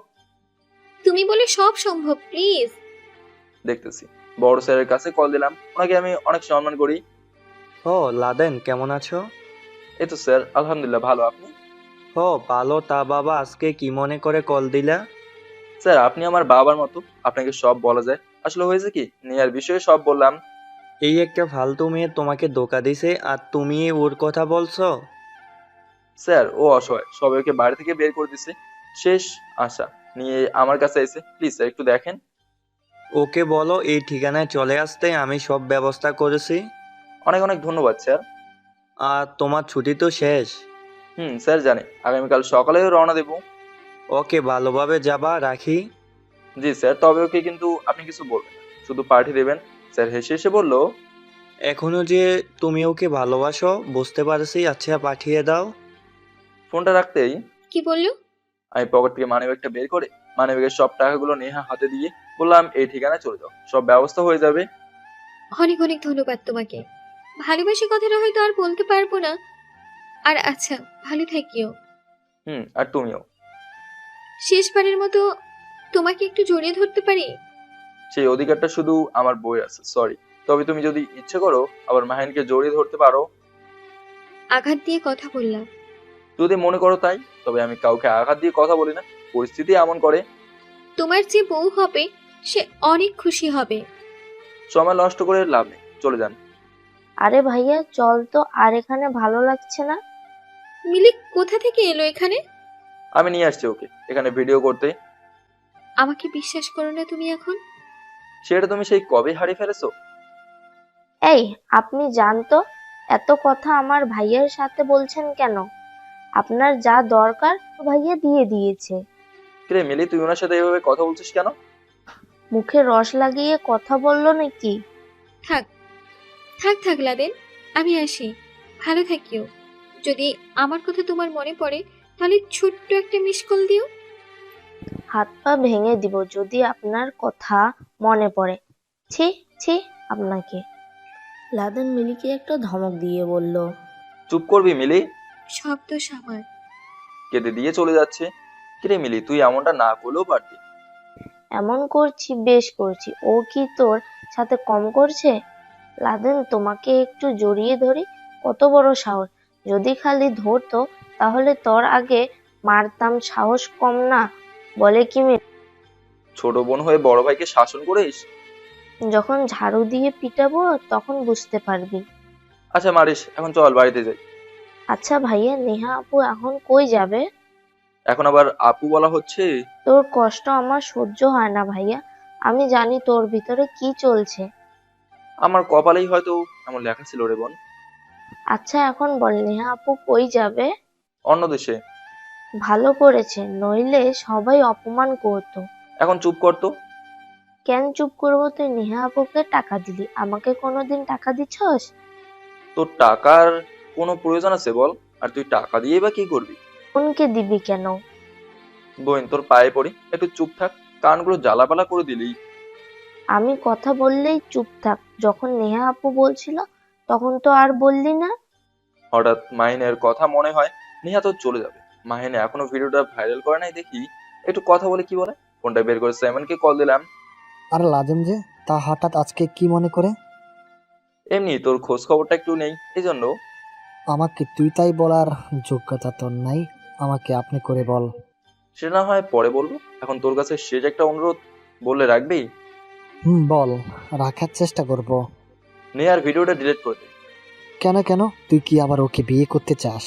তুমি বলে সব সম্ভব, প্লিজ। দেখতেছি। বড় স্যারের কাছে কল দিলাম, ওনাকে আমি অনেক সম্মান করি। ও লাদেন, কেমন আছো? এই তো স্যার, আলহামদুলিল্লাহ ভালো। আপনি? ও ভালো। তা বাবা, আজকে কি মনে করে কল দিলা? স্যার, আপনি আমার বাবার মতো, আপনাকে সব বলা যায়। আসলে হয়েছে কি, নেহার বিষয়ে সব বললাম। এই একটা ফালতু মেয়ে তোমাকে ধোকা দিছে আর তুমি ওর কথা বলছো? স্যার, ও অসহায়, সবাই ওকে বাড়ি থেকে বের করে দিছে। শেষ আশা নিয়ে আমার কাছে এসে, প্লিজ স্যার একটু দেখেন। ওকে বলো এই ঠিকানায় চলে আসতে, আমি সব ব্যবস্থা করেছি। অনেক অনেক ধন্যবাদ স্যার। আর তোমার ছুটি তো শেষ। স্যার জানি, আগামীকাল সকালেও রওনা দেবো। ওকে, ভালোভাবে যাবা, রাখি। জি স্যার, তবে ওকে কিন্তু আপনি কিছু বলবেন না, শুধু পাঠিয়ে দেবেন। স্যার হেসে হেসে বলল, এখনো যে তুমি ওকে ভালোবাসো বুঝতে পারছি। আচ্ছা, পাঠিয়ে দাও। ফোনটা রাখতেই কি বললো? আমি পকেট থেকে মানিব্যাগটা বের করে মানিব্যাগের সব টাকাগুলো নেহা হাতে দিয়ে বললাম, এই ঠিকানায় চলে যাও, সব ব্যবস্থা হয়ে যাবে। অনেক অনেক ধন্যবাদ তোমাকে। ভালোবাসি কথাটা হয়তো আর বলতে পারবো না। আর আচ্ছা, ভালো থাকিও। আর তুমিও। শেষবারের মতো তোমাকে একটু জড়িয়ে ধরতে পারি? সেই অধিকারটা শুধু আমার বইয়ের আছে, সরি। তবে তুমি যদি ইচ্ছে করো আবার মাহিনকে জড়িয়ে ধরতে পারো। আঘাত দিয়ে কথা বললাম। যদি মনে করো তাই, তবে আমি কাউকে আঘাত দিয়ে কথা বলি না, পরিস্থিতি এমন করে। তোমার যে বউ হবে সে অনেক খুশি হবে। সময় নষ্ট করে লাভ নেই, চলে যান। আরে ভাইয়া চল তো, আর এখানে ভালো লাগছে না। মিলি কোথা থেকে এলো এখানে? আমি নিয়ে আসছি ওকে এখানে ভিডিও করতে। আমাকে বিশ্বাস করো না তুমি এখন? সেটা তুমি সেই কবে হারিয়ে ফেলেছো? এই আপনি জানতো এত কথা আমার ভাইয়ের সাথে বলছেন কেন? আপনার যা দরকার ভাইয়া দিয়ে দিয়েছে। কিরে মিলি, তুই ওনার সাথে এভাবে কথা বলছিস কেন? মুখে রস লাগিয়ে কথা বললো নাকি? থাক থাক থাক লাদেন, আমি আসি। ভালো থাকিও। যদি আমার কথা তোমার মনে পড়ে তাহলে ছোট্ট একটা মিস কল দিও। হাত পা ভেঙে দিব যদি আপনার কথা মনে পড়ে। ছি ছি আপনাকে। লাদেন মিলিকে একটা ধমক দিয়ে বলল, চুপ করবি মিলি? শব্দ সামার। কেঁদে দিয়ে চলে যাচ্ছে। কিরে মিলি, তুই এমনটা না করলেও পারতি। এমন করছি, বেশ করছি। ও কি তোর সাথে কম করছে? লাদেন তোমাকে একটু জড়িয়ে ধরি, কত বড় সাহস! যদি খালি ধরতো তাহলে তোর আগে মারতাম, সাহস কম না? বলে কি ছোট বোন হয়ে বড় ভাইকে শাসন করিস? যখন ঝাড়ু দিয়ে পিটাবো তখন বুঝতে পারবি। আচ্ছা মারিস, এখন চল বাড়িতে যাই। আচ্ছা ভাইয়া, নেহা আপু এখন কই যাবে? এখন আবার আপু বলা হচ্ছে? তোর কষ্ট আমার সহ্য হয় না ভাইয়া। আমি জানি তোর ভিতরে কি চলছে। আমার কপালেই হয়তো এমন লেখা ছিল রে বোন। আচ্ছা এখন বল, নেহা আপু কই যাবে? অন্য দেশে। ভালো করেছে, নইলে সবাই অপমান করতো। এখন চুপ কর তো। কেন চুপ করবো? তুই নেহা আপুকে টাকা দিলি, আমাকে কোনোদিন টাকা দিছস? তোর টাকার কোনো প্রয়োজন আছে বল? আর তুই টাকা দিয়ে বা কি করবি? বোনকে দিবি কেন? বোন তোর পায়ে পড়ি, একটু চুপ থাক, কানগুলো জ্বালাপালা করে দিলি। আমি কথা বললেই চুপ থাক, যখন নেহা আপু বলছিল তখন তো আর বললি না। হঠাৎ মাহিনের কথা মনে হয়। নেহা তো চলে যাবে, মাহিনে এখনো ভিডিওটা ভাইরাল করে নাই দেখি। একটু কথা বলে কি বলে? ফোনটা বের করে সাইমনকে কল দিলাম। আর লাজেম যে, তা হঠাৎ আজকে কি মনে করে? এমনি তোর খোঁজ খবরটা একটু নেই এই জন্য। আমাকে তুই তাই বলার যোগ্যতা তোর নাই, আমাকে আপনি করে বল। সেটা না হয় পরে বলবো, এখন তোর কাছে শেষ একটা অনুরোধ, বললে রাখবি? বল, রাখার চেষ্টা করব। নেহার ভিডিওটা ডিলিট করে দে। কেন কেন, তুই কি আবার ওকে বিয়ে করতে চাস?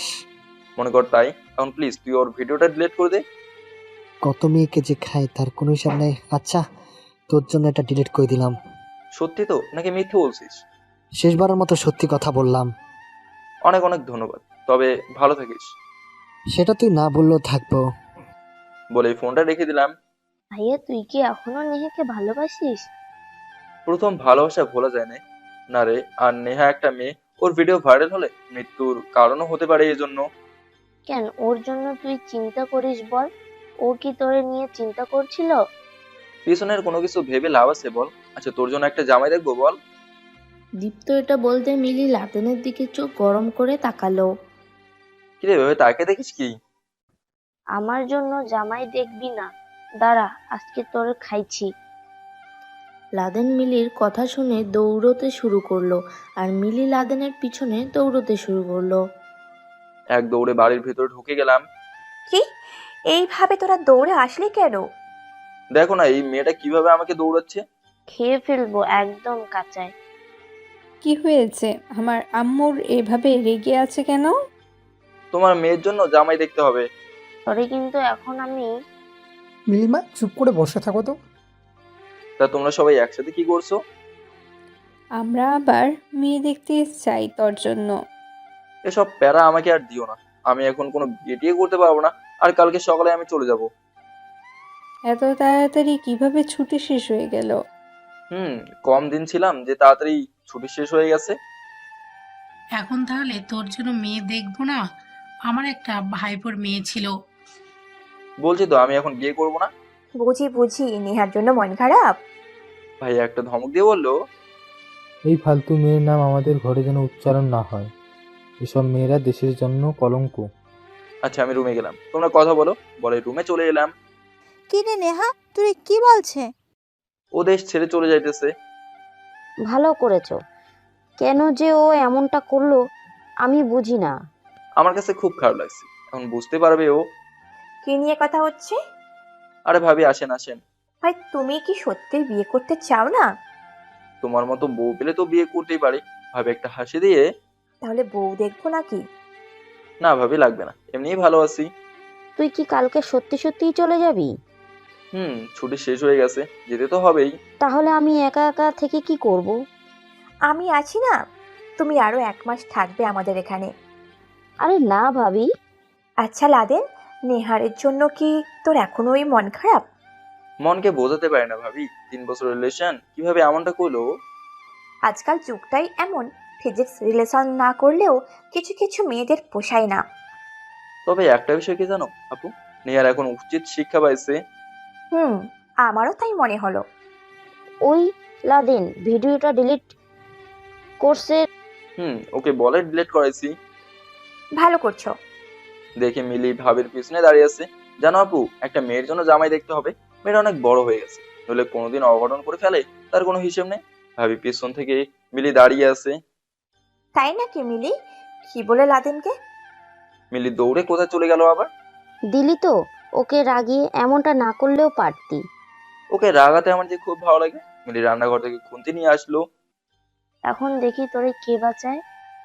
মনে কর তাই, এখন প্লিজ তুই ওর ভিডিওটা ডিলিট করে দে। কত মেয়েকে যে খায় তার কোনো হিসাব নেই। আচ্ছা, তোর জন্য এটা ডিলিট করে দিলাম। সত্যি তো নাকি মিথ্যে বলছিস? শেষবারের মতো সত্যি কথা বললাম। অনেক অনেক ধন্যবাদ, তবে ভালো থাকিস। সেটা তুই না বললেও থাকবো। বলে ফোনটা রেখে দিলাম। ভাইয়া তুই কি এখনো নেহাকে ভালোবাসিস? প্রথম ভালোবাসা ভোলা যায় না, না রে। আর নেহা একটা মেয়ে, ওর ভিডিও ভাইরাল হলে মৃত্যুর কারণও হতে পারে, এই জন্য। কেন ওর জন্য তুই চিন্তা করিস বল? ও কি তোরে নিয়ে চিন্তা করছিল? পিছনের কোনো কিছু ভেবে লাভ আছে বল? আচ্ছা তোর জন্য একটা জামাই দেখবো বল? দীপ্ত এটা বলতে মিলি লাদেনের দিকে চোখ গরম করে তাকালো। কিরে ভেবে তাকে দেখিস কি? আমার জন্য জামাই দেখবি না, দাঁড়া আজকে তোরে খাইছি। লাদেন মিলির কথা শুনে দৌড়তে শুরু করলো, আর মিলি লাদেনের পিছনে দৌড়তে শুরু করলো। এক দৌড়ে বাড়ির ভেতরে ঢুকে গেলাম। কি, এইভাবে তোরা দৌড়ে আসলি কেন? দেখো না এই মেয়েটা কিভাবে আমাকে দৌড়াচ্ছে। খেয়ে ফেলবো একদম কাঁচায়। কি হয়েছে? আমার আম্মুর এভাবে রেগে আছে কেন? তোমার মেয়ের জন্য জামাই দেখতে হবে। তোরে কিন্তু এখন আমি। নীলিমা চুপ করে বসে থাকো তো। তা তোমরা সবাই একসাথে কি করছো? আমরা আবার মেয়ে দেখতে চাই তোর জন্য। এসব প্যারা আমাকে আর দিও না, আমি এখন কোনো বিয়ে টিয়ে করতে পারবো না, আর কালকে সকালে আমি চলে যাব। এত তাড়াতাড়ি কিভাবে ছুটি শেষ হয়ে গেল? কম দিন ছিলাম যে তাড়াতাড়ি ছুটি শেষ হয়ে গেছে। এখন তাহলে তোর জন্য মেয়ে দেখবো না? আমার একটা ভাইপোর মেয়ে ছিল। বলছি তো আমি এখন বিয়ে করবো না। বুঝি বুঝি, নেহার জন্য মন খারাপ। ভাই একটা ধমক দিয়ে বললো। এই ফালতু মেয়ের নাম আমাদের ঘরে যেন উচ্চারণ না হয়। এসব মেয়েরা দেশের জন্য কলঙ্ক। আচ্ছা আমি রুমে গেলাম, তোমরা কথা বলো। বলে রুমে চলে এলাম। কি রে নেহা, তুই কি বলছে? ও দেশ ছেড়ে চলে যাইতেছে। ভালো করেছো। কেন যে ও এমনটা করলো আমি বুঝি না। আমার কাছে খুব খারাপ লাগছে, এখন বুঝতে পারবে ও। কি নিয়ে কথা হচ্ছে? আরে ভাবি আসেন আসেন। ভাই তুমি কি সত্যি বিয়ে করতে চাও না? তোমার মতো বউ পেলে তো বিয়ে করতেই পারি। ভাবি একটা হাসি দিয়ে। তাহলে বউ দেখবো নাকি? না ভাবি লাগবে না, এমনিই ভালো আছি। তুই কি কালকে সত্যি সত্যিই চলে যাবি? ছুটি শেষ হয়ে গেছে, যেতে তো হবেই। তাহলে আমি একা একা থেকে কি করব? আমি আছি না, তুমি আরো 1 মাস থাকবে আমাদের এখানে। আরে না ভাবি। আচ্ছা লাদেন, নেহারের জন্য কি তোর এখনো ওই মন খারাপ? মনকে বোঝাতে পারে না ভাবি, 3 বছর রিলেশন কিভাবে এমনটা করলো। আজকাল যুগটাই এমন, ফিজিক্স রিলেশন না করলেও কিছু কিছু মেয়েদের পোষায় না। তবে একটা বিষয় কি জানো আপু, নেহার এখন উচিত শিক্ষা পাইছে। আমারও তাই মনে হলো। ওই লাদেন ভিডিওটা ডিলিট করছে। ওকে বলে ডিলিট করাইছি। ভালো করছো। দেখে মিলি ভাবির পিছনে দাঁড়িয়ে আছে। জানো আপু, একটা মেয়ের জন্য জামাই দেখতে হবে, মেয়েটা অনেক বড় হয়ে গেছে, নইলে কোনোদিন অঘটন করে ফেলে তার কোনো হিসেব নেই। ভাবি পিছন থেকে মিলি দাঁড়িয়ে আছে। তাই নাকি মিলি? কি বলে লাদেনকে? মিলি দৌড়ে কোথায় চলে গেল আবার। দিলি তো, ওকে রাগিয়ে এমনটা না করলেও পারতি। ওকে রাগাতে আমার যে খুব ভালো লাগে। মিলি রান্নাঘর থেকে খুন্তি নিয়ে আসলো। এখন দেখি তোরে কে বাঁচায়।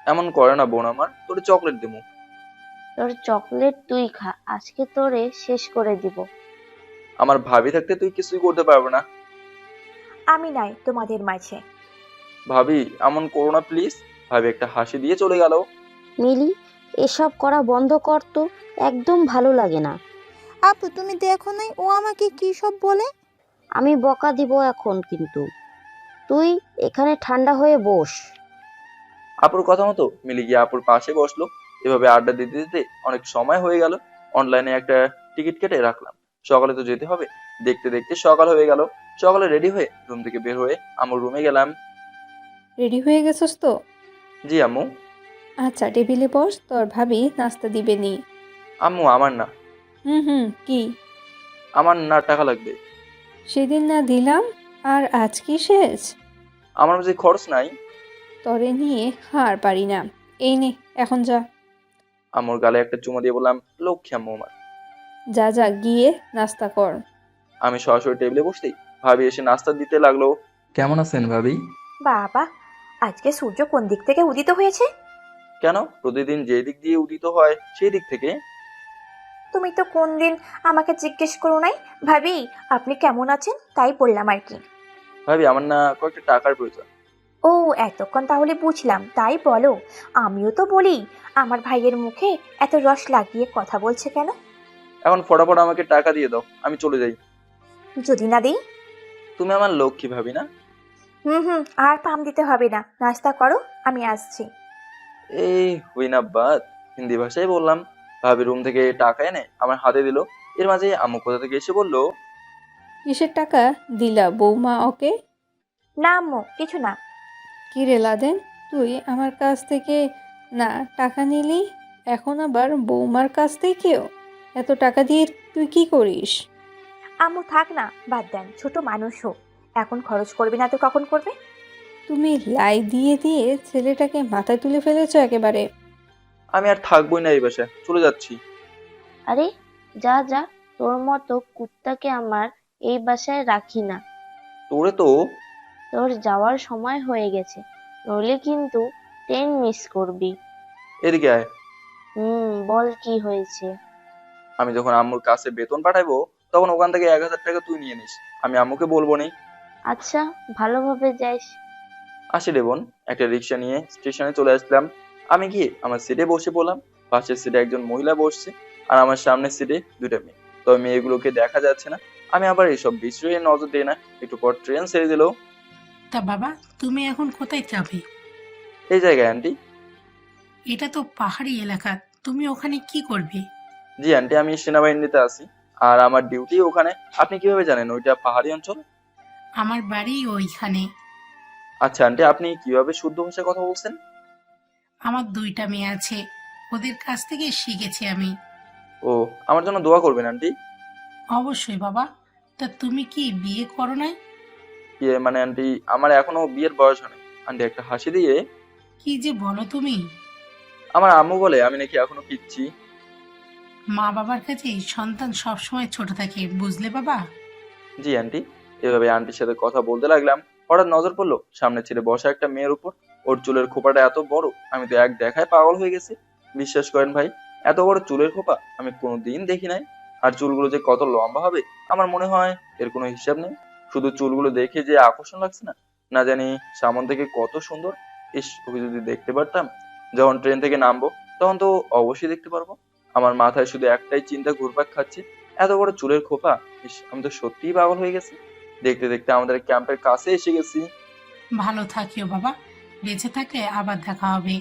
এমন করে না বোন আমার, তোর চকলেট দেবো। তোর চকলেট তুই খা, আজকে তোরে শেষ করে দিব। আমার ভাবি থাকতে তুই কিছুই করতে পারবে না। আমি নাই তোমাদের মাঝে। ভাবি এমন করো না প্লিজ। ভাবি একটা হাসি দিয়ে চলে গেল। মিলি, এসব করা বন্ধ কর তো, একদম ভালো লাগে না। আপু তুমি দেখো নাই ও আমাকে কি সব বলে? আমি বকা দিব এখন, কিন্তু তুই এখানে ঠান্ডা হয়ে বস। আপুর কথা মতো মিলি গিয়ে আপুর পাশে বসলো। এভাবে আড্ডা দিতে দিতে অনেক সময় হয়ে গেল। অনলাইনে একটা টিকিট কেটে রাখলাম, সকালে তো যেতে হবে। দেখতে দেখতে সকাল হয়ে গেল। সকালে রেডি হয়ে রুম থেকে বের হয়ে আমার রুমে গেলাম। রেডি হয়ে গেছস তো? জি আম্মু। আচ্ছা টেবিলে বস, তোর ভাবি নাস্তা দিবে নি। আম্মু আমার না। কি? আমার না টাকা লাগবে। সেদিন না দিলাম, আর আজ কি শেষ? আমার যে খরচ নাই। তরে নিয়ে আর পারি না। এই নে, এখন যা। আম্মুর গালে একটা চুমা দিয়ে বললাম, লক্ষ্মী আম্মু আমার। যা যা, গিয়ে নাস্তা কর। আমি সরাসরি টেবিলে বসতেই ভাবি এসে নাস্তা দিতে লাগলো। কেমন আছেন ভাবি? বাবা, আজকে সূর্য কোন দিক থেকে উদিত হয়েছে? কেন, প্রতিদিন যে দিক দিয়ে উদিত হয় সেই দিক থেকে? তুমি তো কোন দিন আমাকে জিজ্ঞেস করো নাই। ভাবি, আপনি কেমন আছেন তাই বললাম আর কি। ভাবি আমার না কয়েকটা টাকার প্রয়োজন। ও, এতক্ষণ তাহলে বুঝলাম, তাই বলো। আমিও তো বলি, আমার ভাইয়ের মুখে এত রস লাগিয়ে কথা বলছে কেন? এখন ফটাফট আমাকে টাকা দিয়ে দাও, আমি চলে যাই। যদি না দিই? তুমি আমার লক্ষ্মী ভাবি না? হুম, আর পাম দিতে হবে না, নাস্তা করো, আমি আসছি। এই হুই না বাত, হিন্দি ভাষায় বললাম। ভাবি রুম থেকে টাকা এনে আমার হাতে দিল। এর মাঝে আম্মু কোথা থেকে এসে বলল, কিসের টাকা দিলা বৌমা ওকে? না আম্মু, কিছু না। কি রে লাদেন, তুই আমার কাছ থেকে না টাকা নিলি, এখন আবার বৌমার কাছ থেকেও? এত টাকা দিয়ে তুই কি করিস? আম্মু থাক না, বাদ দেন, ছোট মানুষ হোক, এখন খরচ করবে না তো কখন করবে? তুমি লাই দিয়ে দিয়ে ছেলেটাকে মাথায় তুলে ফেলেছো একেবারে। আমি আর থাকবোই না এই বাসায়, চলে যাচ্ছি। আরে যা যা, তোর মতো কুত্তাকে আমার এই বাসায় রাখি না। তোরে তো। তোর যাওয়ার সময় হয়ে গেছে, নইলে কিন্তু ট্রেন মিস করবি। এদিকে আয়। বল কি হয়েছে? আমি যখন আম্মুর কাছে বেতন পাঠাবো তখন ওখান থেকে 1000 টাকা তুই নিয়ে নিস, আমি আম্মুকে বলবো নি। আচ্ছা, ভালোভাবে যাইস। আসি রে বোন। একটা রিক্সা নিয়ে স্টেশনে চলে আসলাম। আমি গিয়ে আমার সিটে বসে পড়লাম। পাশের সিটে একজন মহিলা বসছে, আর আমার সামনের সিটে দুইটা মেয়ে। তবে মেয়েগুলোকে দেখা যাচ্ছে না। আমি আবার এইসব বিষয়ে নজর দিই না। একটু পর ট্রেন ছেড়ে দিল। তা বাবা, তুমি এখন কোথায় যাবে? এই জায়গায় আন্টি। এটা তো পাহাড়ি এলাকা, তুমি ওখানে কি করবে? জি আন্টি, আমি সেনাবাহিনীতে আছি, আর আমার ডিউটি ওখানে। আপনি কিভাবে জানেন ওইটা পাহাড়ি অঞ্চল? আমার বাড়ি ওইখানে। আচ্ছা আন্টি, আপনি কিভাবে শুদ্ধ ভাষায় কথা বলছেন? আমার 2টা মেয়ে আছে, ওদের কাছ থেকে শিখেছি আমি। ও, আমার জন্য দোয়া করবেন আন্টি। অবশ্যই বাবা। তা তুমি কি বিয়ে করো নাই? ইয়ে মানে আন্টি, আমার এখনো বিয়ের বয়স হয়নি। আন্টি একটা হাসি দিয়ে, কি যে বলো তুমি! আমার আম্মু বলে আমি নাকি এখনো পিচ্ছি। মা বাবার কাছে সন্তান সবসময় ছোট থাকে, বুঝলে বাবা? জি আন্টি। এভাবে আন্টির সাথে কথা বলতে লাগলাম। হঠাৎ নজর পড়লো সামনে ছেড়ে বসা একটা মেয়ের উপর। ওর চুলের খোপাটা এত বড়, আমি তো এক দেখায় পাগল হয়ে গেছি। বিশ্বাস করেন ভাই, এত বড় চুলের খোপা আমি কোনোদিন দেখি নাই। আর চুলগুলো যে কত লম্বা হবে আমার মনে হয় এর কোনো হিসাব নেই। শুধু চুলগুলো দেখে যে আকর্ষণ লাগছে না, না জানি সামন থেকে কত সুন্দর। ইস, ওকে যদি দেখতে পারতাম। যখন ট্রেন থেকে নামবো তখন তো অবশ্যই দেখতে পারবো। আমার মাথায় শুধু একটাই চিন্তা ঘুরপাক খাচ্ছে, এত বড় চুলের খোপা। ইস, আমি তো সত্যিই পাগল হয়ে গেছি। দেখতে দেখতে আমাদের ক্যাম্পের কাছে এসে গেছি। ভালো থাকিও বাবা, বেঁচে থাকলে আবার দেখা হবে।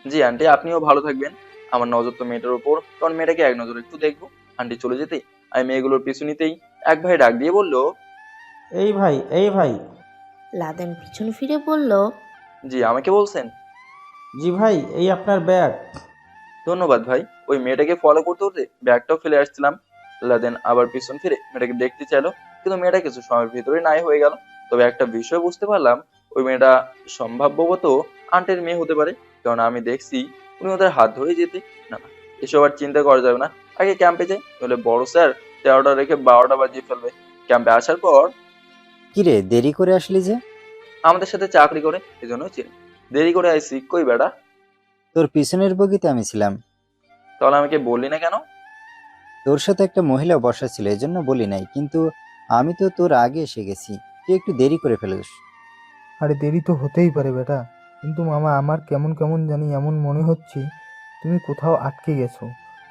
জি আন্টি, আপনিও ভালো থাকবেন। আমার নজর তো মেয়েটার উপর, কারণ মেয়েটাকে এক নজর একটু দেখবো। আন্টি চলে যেতেই আমি মেয়েগুলোর পিছু নিতেই এক ভাই ডাক দিয়ে বলল, এই ভাই, এই ভাই। লাদেন পিছন ফিরে বলল, জি আমাকে বলছেন? জি ভাই, এই আপনার ব্যাগ। ধন্যবাদ ভাই। ওই মেয়েটাকে ফলো করতে করতে ব্যাগটাও ফেলে আসছিলাম। লাদেন আবার পিছন ফিরে মেয়েটাকে দেখতে চাইলো, কিন্তু মেয়েটা কিছু সময়ের ভিতরে নাই হয়ে গেল। তবে একটা বিষয় বুঝতে পারলাম, ওই মেয়েটা সম্ভাব্যত আন্টির মেয়ে হতে পারে, কারণ আমি দেখছি উনি ওদের হাত ধরে যেতে। না না, এসব আর চিন্তা করা যাবে না। আগে ক্যাম্পে যাই, তাহলে বড় স্যার 13টা রেখে 12টা বাজিয়ে ফেলবে। ক্যাম্পে আসার পর, কিরে দেরি করে আসলি যে? আমাদের সাথে চাকরি করে এজন্যই চিনি। দেরি করে আইসি কই বেড়া? তোর পিছনের বগিতে আমি ছিলাম। তাহলে আমাকে বললি না কেন? তোর সাথে একটা মহিলা বসা ছিল, এজন্য বলি নাই, কিন্তু আমি তো তোর আগে এসে গেছি, তুই একটু দেরি করে ফেলিস। আরে দেরি তো হতেই পারে বেটা, কিন্তু মামা আমার কেমন কেমন জানি এমন মনে হচ্ছে তুমি কোথাও আটকে গেছো,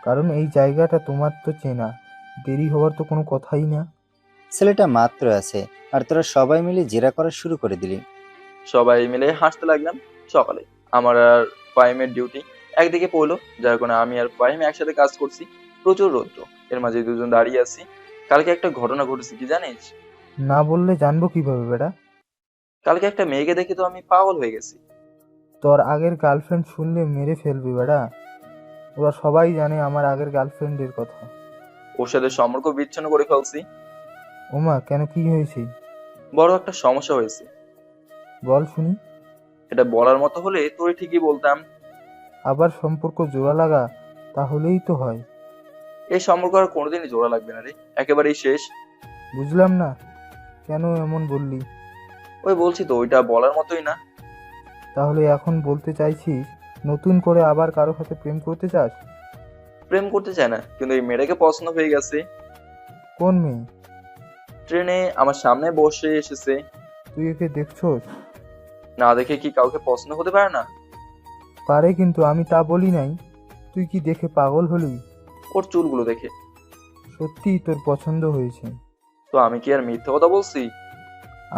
কারণ এই জায়গাটা তোমার তো চেনা, দেরি হওয়ার তো কোনো কথাই না। ছেলেটা মাত্র আছে আর তোরা সবাই মিলে জেরা করা শুরু করে দিলি। সবাই মিলে হাসতে লাগলাম। সকালে আমার আর ফাহিমের ডিউটি একদিকে পড়লো, যার কারণে আমি আর ফাহিম একসাথে কাজ করছি। প্রচুর রৌদ্র, এর মাঝে দুজন দাঁড়িয়ে আছি। কালকে একটা ঘটনা ঘটেছে, কি জানিস? না বললে জানবো কিভাবে বেটা? কালকে একটা মেয়েকে দেখে তো আমি পাগল হয়ে গেছি। তোর আগের গার্লফ্রেন্ড শুনলে মেরে ফেলবি বেটা, ওরা সবাই জানে আমার আগের গার্লফ্রেন্ডের কথা। ওর সাথে সম্পর্ক বিচ্ছিন্ন করে ফেলছি। ওমা, কেন, কি হয়েছে? বড় একটা সমস্যা হয়েছে। বল শুনি। এটা বলার মতো হলে তোরে ঠিকই বলতাম। আবার সম্পর্ক জোড়া লাগা, তাহলেই তো হয়। এই সম্পর্ক আর কোনোদিনই জোড়া লাগবে না রে, একেবারেই শেষ। বুঝলাম না, কেন এমন বললি? ওই বলছি তো, ওইটা বলার মতোই না। তাহলে এখন বলতে চাইছিস নতুন করে আবার কারো সাথে প্রেম করতে চাস? প্রেম করতে চায় না, কিন্তু এই মেয়েটাকে পছন্দ হয়ে গেছে। কোন মেয়ে? ট্রেনে আমার সামনে বসে এসেছে। তুই একে দেখছস? না দেখে কি কাউকে পছন্দ হতে পারে না? পারে, কিন্তু আমি তা বলি নাই। তুই কি দেখে পাগল হলি? ওর চুলগুলো দেখে। সত্যিই তোর পছন্দ হয়েছে? তো আমি কি আর মিথ্যে কথা বলছি?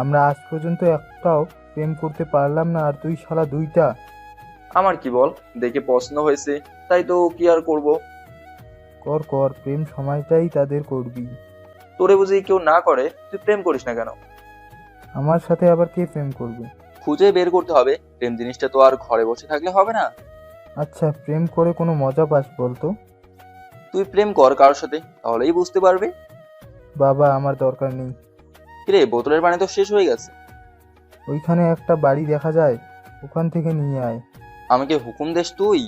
আমরা আজ পর্যন্ত একটাও প্রেম করতে পারলাম না, আর তুই শালা দুইটা। আমার কি বল, দেখে পছন্দ হয়েছে তাই তো, কি আর করব। কর কর, প্রেম সময়টাই তাদের করবি। তোরে বুঝি কেউ না করে, তুই প্রেম করিস না কেন? আমার সাথে আবার কে প্রেম করবে? খুঁজে বের করতে হবে, প্রেম জিনিসটা তো আর ঘরে বসে থাকলে হবে না। আচ্ছা, প্রেম করে কোনো মজা পাস বলতো? তুই প্রেম কর কারোর সাথে, তাহলেই বুঝতে পারবি। বাবা, আমার দরকার নেই। কিরে, বোতলের পানি তো শেষ হয়ে গেছে। ওইখানে একটা বাড়ি দেখা যায়, ওখান থেকে নিয়ে আয়। আমাকে হুকুম দেস তুই?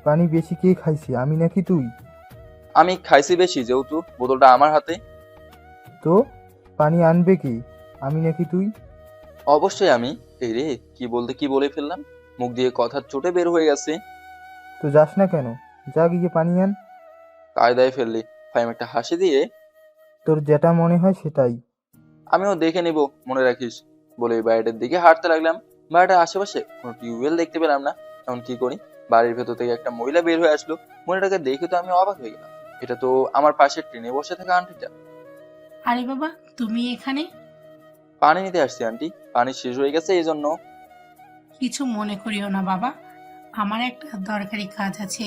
পানি বেশি কে খাইছি, আমি নাকি তুই? আমি খাইছি বেশি, যেহেতু বোতলটা আমার হাতে। তো পানি আনবে কি, আমি নাকি তুই? অবশ্যই আমি। এই রে, কি বলতে কি বলে ফেললাম, মুখ দিয়ে কথা চটে বের হয়ে গেছে। তো যাস না কেন, যা গিয়ে পানি আন। কায়দায় ফেললি। ফাইম একটা হাসি দিয়ে, তোর যেটা মনে হয় সেটাই। আমিও দেখে নিব, মনে রাখিস বলে বাড়িটার দিকে হাঁটতে লাগলাম। বাড়িটার আশেপাশে কোনো টিউবওয়েল দেখতে পেলাম না। এখন কি করি? বাড়ির ভেতর থেকে একটা মহিলা বের হয়ে আসলো। মহিলাটাকে দেখে তো আমি অবাক হয়ে গেলাম। এটা তো আমার পাশে ট্রেনে বসে থাকা আন্টিটা। আরে বাবা, তুমি এখানে? পানি নিতে আসছি আন্টি, পানি শেষ হয়ে গেছে এই জন্য। কিছু মনে করিও না বাবা, আমার একটা দরকারি কাজ আছে,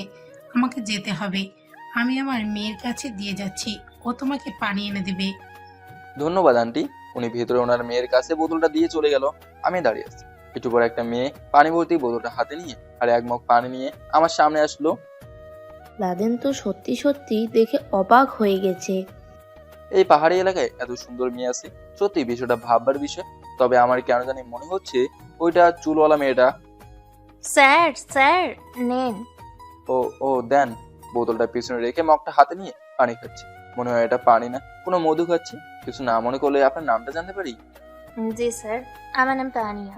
আমাকে যেতে হবে। আমি আমার মেয়ের কাছে দিয়ে যাচ্ছি, ও তোমাকে পানি এনে দেবে। ধন্যবাদ আন্টি। উনি ভেতরে ওনার মেয়ের কাছে বোতলটা দিয়ে চলে গেল। আমি দাঁড়িয়ে আছি। একটু পর একটা মেয়ে পানি ভর্তি বোতলটা হাতে নিয়ে আর এক মগ পানি নিয়ে আমার সামনে আসলো। লাদেন তো সত্যি সত্যি দেখে অবাক হয়ে গেছে। এই পাহাড়ি এলাকায় এত সুন্দর মেয়ে আছে, সত্যি বিষয়টা ভাববার বিষয়। তবে আমার কেন জানি মনে হচ্ছে ওইটা চুলওয়ালা মেয়েটা। স্যার স্যার, নেন। ও ও দেন। বোতলটা পিছনে রেখে মগটা হাতে নিয়ে পানি খাচ্ছে। মনে হয় এটা পানি না, কোনো মধু খাচ্ছে। কিছু না মনে করলে আপনার নামটা জানতে পারি? জি স্যার, আমার নাম তানিয়া।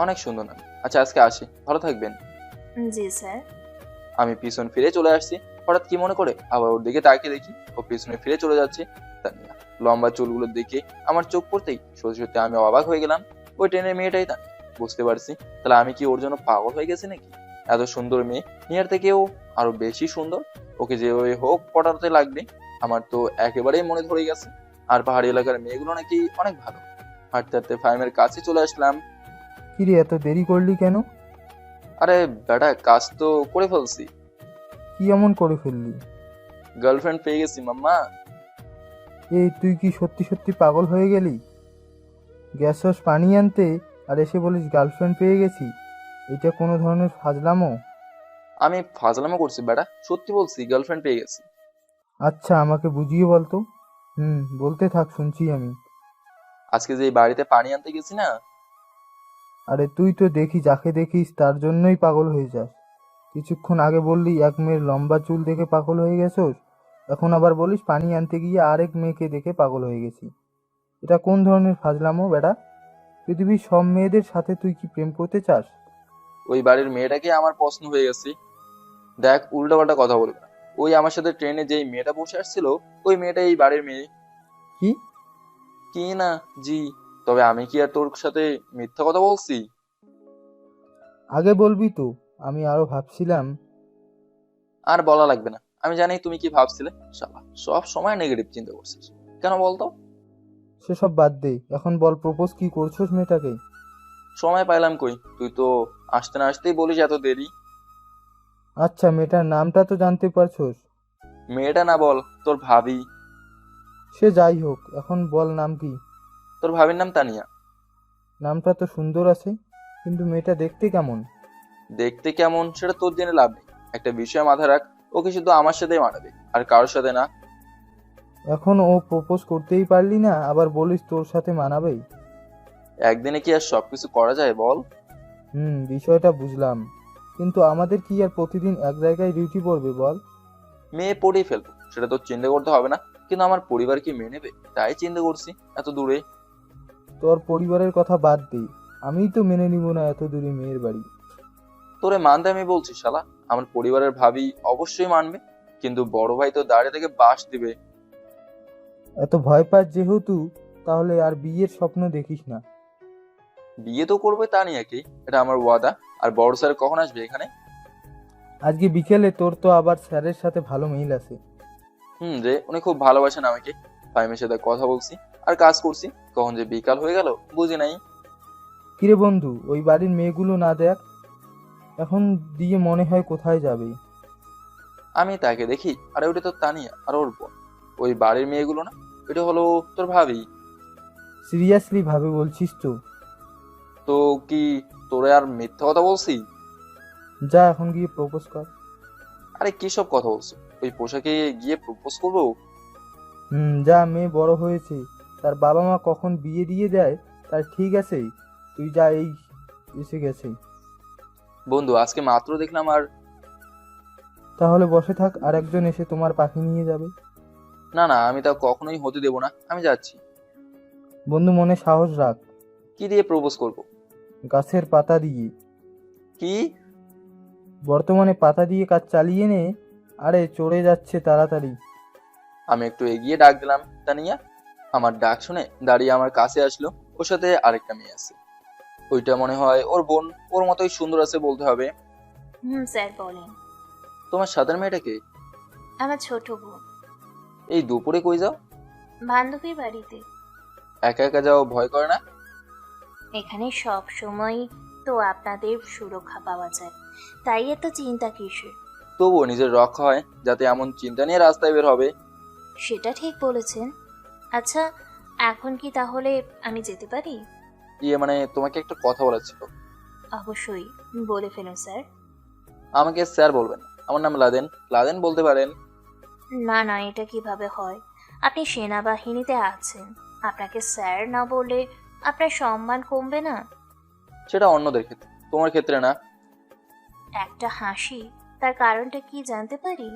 অনেক সুন্দর নাম। আচ্ছা, আজকে আসি, ভালো থাকবেন। জি স্যার। আমি পিছন ফিরে চলে আসছি। হঠাৎ কি মনে করে আবার ওর দিকে তাকিয়ে দেখি ও পিছনে ফিরে চলে যাচ্ছে। তানিয়া। লম্বা চুলগুলোর দিকে আমার চোখ পড়তেই সত্যি সত্যি আমি অবাক হয়ে গেলাম। ওই ট্রেনের মেয়েটাই তানিয়া। বুঝতে পারছি, তাহলে আমি কি ওর জন্য পাগল হয়ে গেছি নাকি? এত সুন্দর মেয়ে, নিয়ার থেকেও আরো বেশি সুন্দর। ওকে যে ওই হোক পটাতে লাগবে। আমার তো একেবারেই মনে ধরে গেছে। আর পাহাড়ি এলাকার মেয়েগুলো নাকি অনেক ভালো। হাঁটতে হাঁটতে ফাইমের কাছে চলে আসলাম। কিরে, এত দেরি করলি কেন? আরে বেটা, কাজ তো করে ফেলছি। কি এমন করে ফেললি? গার্লফ্রেন্ড পেয়ে গেছি মাম্মা। এই, তুই কি সত্যি সত্যি পাগল হয়ে গেলি? গ্যাসস পানি আনতে আর এসে বলিস গার্লফ্রেন্ড পেয়ে গেছি? এটা কোনো ধরনের ফাজলামো? আমি ফাজলামো করছি বেটা, সত্যি বলছি, গার্লফ্রেন্ড পেয়ে গেছি। আচ্ছা, আমাকে বুঝিয়ে বলতো। বলতে থাক, শুনছি আমি। আজকে যে বাড়িতে পানি আনতে গেছি না। আরে তুই তো দেখি যাকে দেখিস তার জন্যই পাগল হয়ে যাস। কিছুক্ষণ আগে বললি এক মেয়ের লম্বা চুল দেখে পাগল হয়ে গেছোস, এখন আবার বলিস পানি আনতে গিয়ে আরেক মেয়েকে দেখে পাগল হয়ে গেছি। এটা কোন ধরনের ফাজলামো বেটা? পৃথিবীর সব মেয়েদের সাথে তুই কি প্রেম করতে চাস? ওই বাড়ির মেয়েটাকে আমার পছন্দ হয়ে গেছে। দেখ, উল্টাপাল্টা কথা বলবে না। ওই আমার সাথে ট্রেনে যেই মেয়েটা বসে আসছিল, ওই মেয়েটা এই বাড়ির মেয়ে। কি? কি না জি। তবে আমি কি আর তোর সাথে মিথ্যা কথা বলছি? আগে বলবি তো, আমি আরো ভাবছিলাম। আর বলা লাগবে না, আমি জানি তুমি কি ভাবছিলে। শালা, সব সময় নেগেটিভ চিন্তা করছিস কেন বলতো? সেসব বাদ দে, এখন বল, প্রপোজ কি করছোস মেয়েটাকে? সময় পাইলাম কই, তুই তো আসতে না আসতেই বলিস এত দেরি। আচ্ছা, মেয়েটার নামটা তো জানতে পারছোস? মেয়েটা না, বল তোর ভাবি। সে যাই হোক, এখন বল নাম কি? তোর ভাবির নাম তানিয়া। নামটা তো সুন্দর আছে, কিন্তু মেয়েটা দেখতে কেমন? দেখতে কেমন সেটা তোর জেনে লাভ নেই। একটা বিষয় মাথায় রাখ, ওকে শুধু আমার সাথেই মানাবে, আর কারোর সাথে না। এখন ও প্রপোজ করতেই পারলি না, আবার বলিস তোর সাথে মানাবেই? একদিনে কি আর সবকিছু করা যায় বল? বিষয়টা বুঝলাম, কিন্তু আমাদের কি আর প্রতিদিন এক জায়গায় ডিউটি পড়বে বল? মেয়ে পড়েই ফেলবো, সেটা তো চিন্তা করতে হবে না, কিন্তু আমার পরিবার কি মেনে নেবে তাই চিন্তা করছি এত দূরে। তোর পরিবারের কথা বাদ দে, আমিই তো মেনে নিব না এত দূরে মেয়ের বাড়ি। তোরে মানতে আমি বলছি শালা, আমার পরিবারের ভাবি অবশ্যই মানবে, কিন্তু বড় ভাই তো দাঁড়িয়ে থেকে বাস দিবে। এত ভয় পাস যেহেতু, তাহলে আর বিয়ের স্বপ্ন দেখিস না। বিয়ে তো করবে তা নিয়ে কি, এটা আমার ওয়াদা। আর বড় স্যার কখন আসবে এখানে? আজকে বিকেলে। তোর তো আবার স্যারের সাথে ভালো মিল আছে। রে, উনি খুব ভালোবাসেন আমাকে। ফাইমের সাথে কথা বলছি আর কাজ করছি, কখন যে বিকাল হয়ে গেল বুঝি নাই। কিরে বন্ধু, ওই বাড়ির মেয়েগুলো না দেখ, এখন দিয়ে মনে হয় কোথায় যাবে। আমি তাকে দেখি, আরে ওটা তো তানিয়া আর ওর বোন। ওই বাড়ির মেয়েগুলো না, এটা হলো তোর ভাবি। সিরিয়াসলি ভাবে বলছিস তো? তো কি তোরে আর মিথ্যা কথা বলছি? যা এখন গিয়ে প্রপোজ কর। আরে কি সব কথা বলছো? ওই পোশাকে গিয়ে প্রপোজ করবো? যা, মেয়ে বড় হয়েছে, তার বাবা মা কখন বিয়ে দিয়ে দেয় তার ঠিক আছে, তুই যা, এই এসে গেছে। বন্ধু আজকে মাত্র দেখলাম। আর তাহলে বসে থাক, আর একজন এসে তোমার পাখি নিয়ে যাবে। না না, আমি তা কখনোই হতে দেব না, আমি যাচ্ছি। বন্ধু মনে সাহস রাখ। কি দিয়ে প্রপোজ করব? গাছের পাতা দিয়ে। কি? বর্তমানে পাতা দিয়ে কাজ চালিয়ে নে। আরে চড়ে যাচ্ছে তাড়াতাড়ি। আমি একটু এগিয়ে ডাক দিলাম তানিয়া। আমার ডাক শুনে দাঁড়িয়ে আমার কাছে আসলো। ওর সাথে আরেকটা মেয়ে আছে, ওইটা মনে হয় ওর বোন। ওর মতোই সুন্দর আছে বলতে হবে। স্যার বলেন। তোমার সাথের মেয়েটাকে? আমার ছোট বোন। এই দুপুরে কই যাও? বান্ধবীর বাড়িতে। একা একা যাও, ভয় করে না? এখানে সব সময় তো আপনাদের সুরক্ষা পাওয়া যায়, তাই এত চিন্তা কিসের? তবুও নিজের রক্ষা হয়, যাতে এমন চিন্তা নিয়ে রাস্তায় বের হবে। সেটা ঠিক বলেছেন। আচ্ছা, এখন কি তাহলে আমি যেতে পারি? মানে তোমাকে একটা কথা বলার ছিল। অবশ্যই, বলে ফেলুন স্যার। আমাকে স্যার বলবেন, আমার নাম লাদেন। লাদেন বলতে পারেন। না না, এটা কিভাবে হয়? আপনি সেনাবাহিনীতে আছেন, আপনাকে স্যার না বললে আপনার সম্মান কমবে না? সেটা অন্যদের ক্ষেত্রে, তোমার ক্ষেত্রে না। একটা হাসি, তার কারণটা কি জানতে পারি?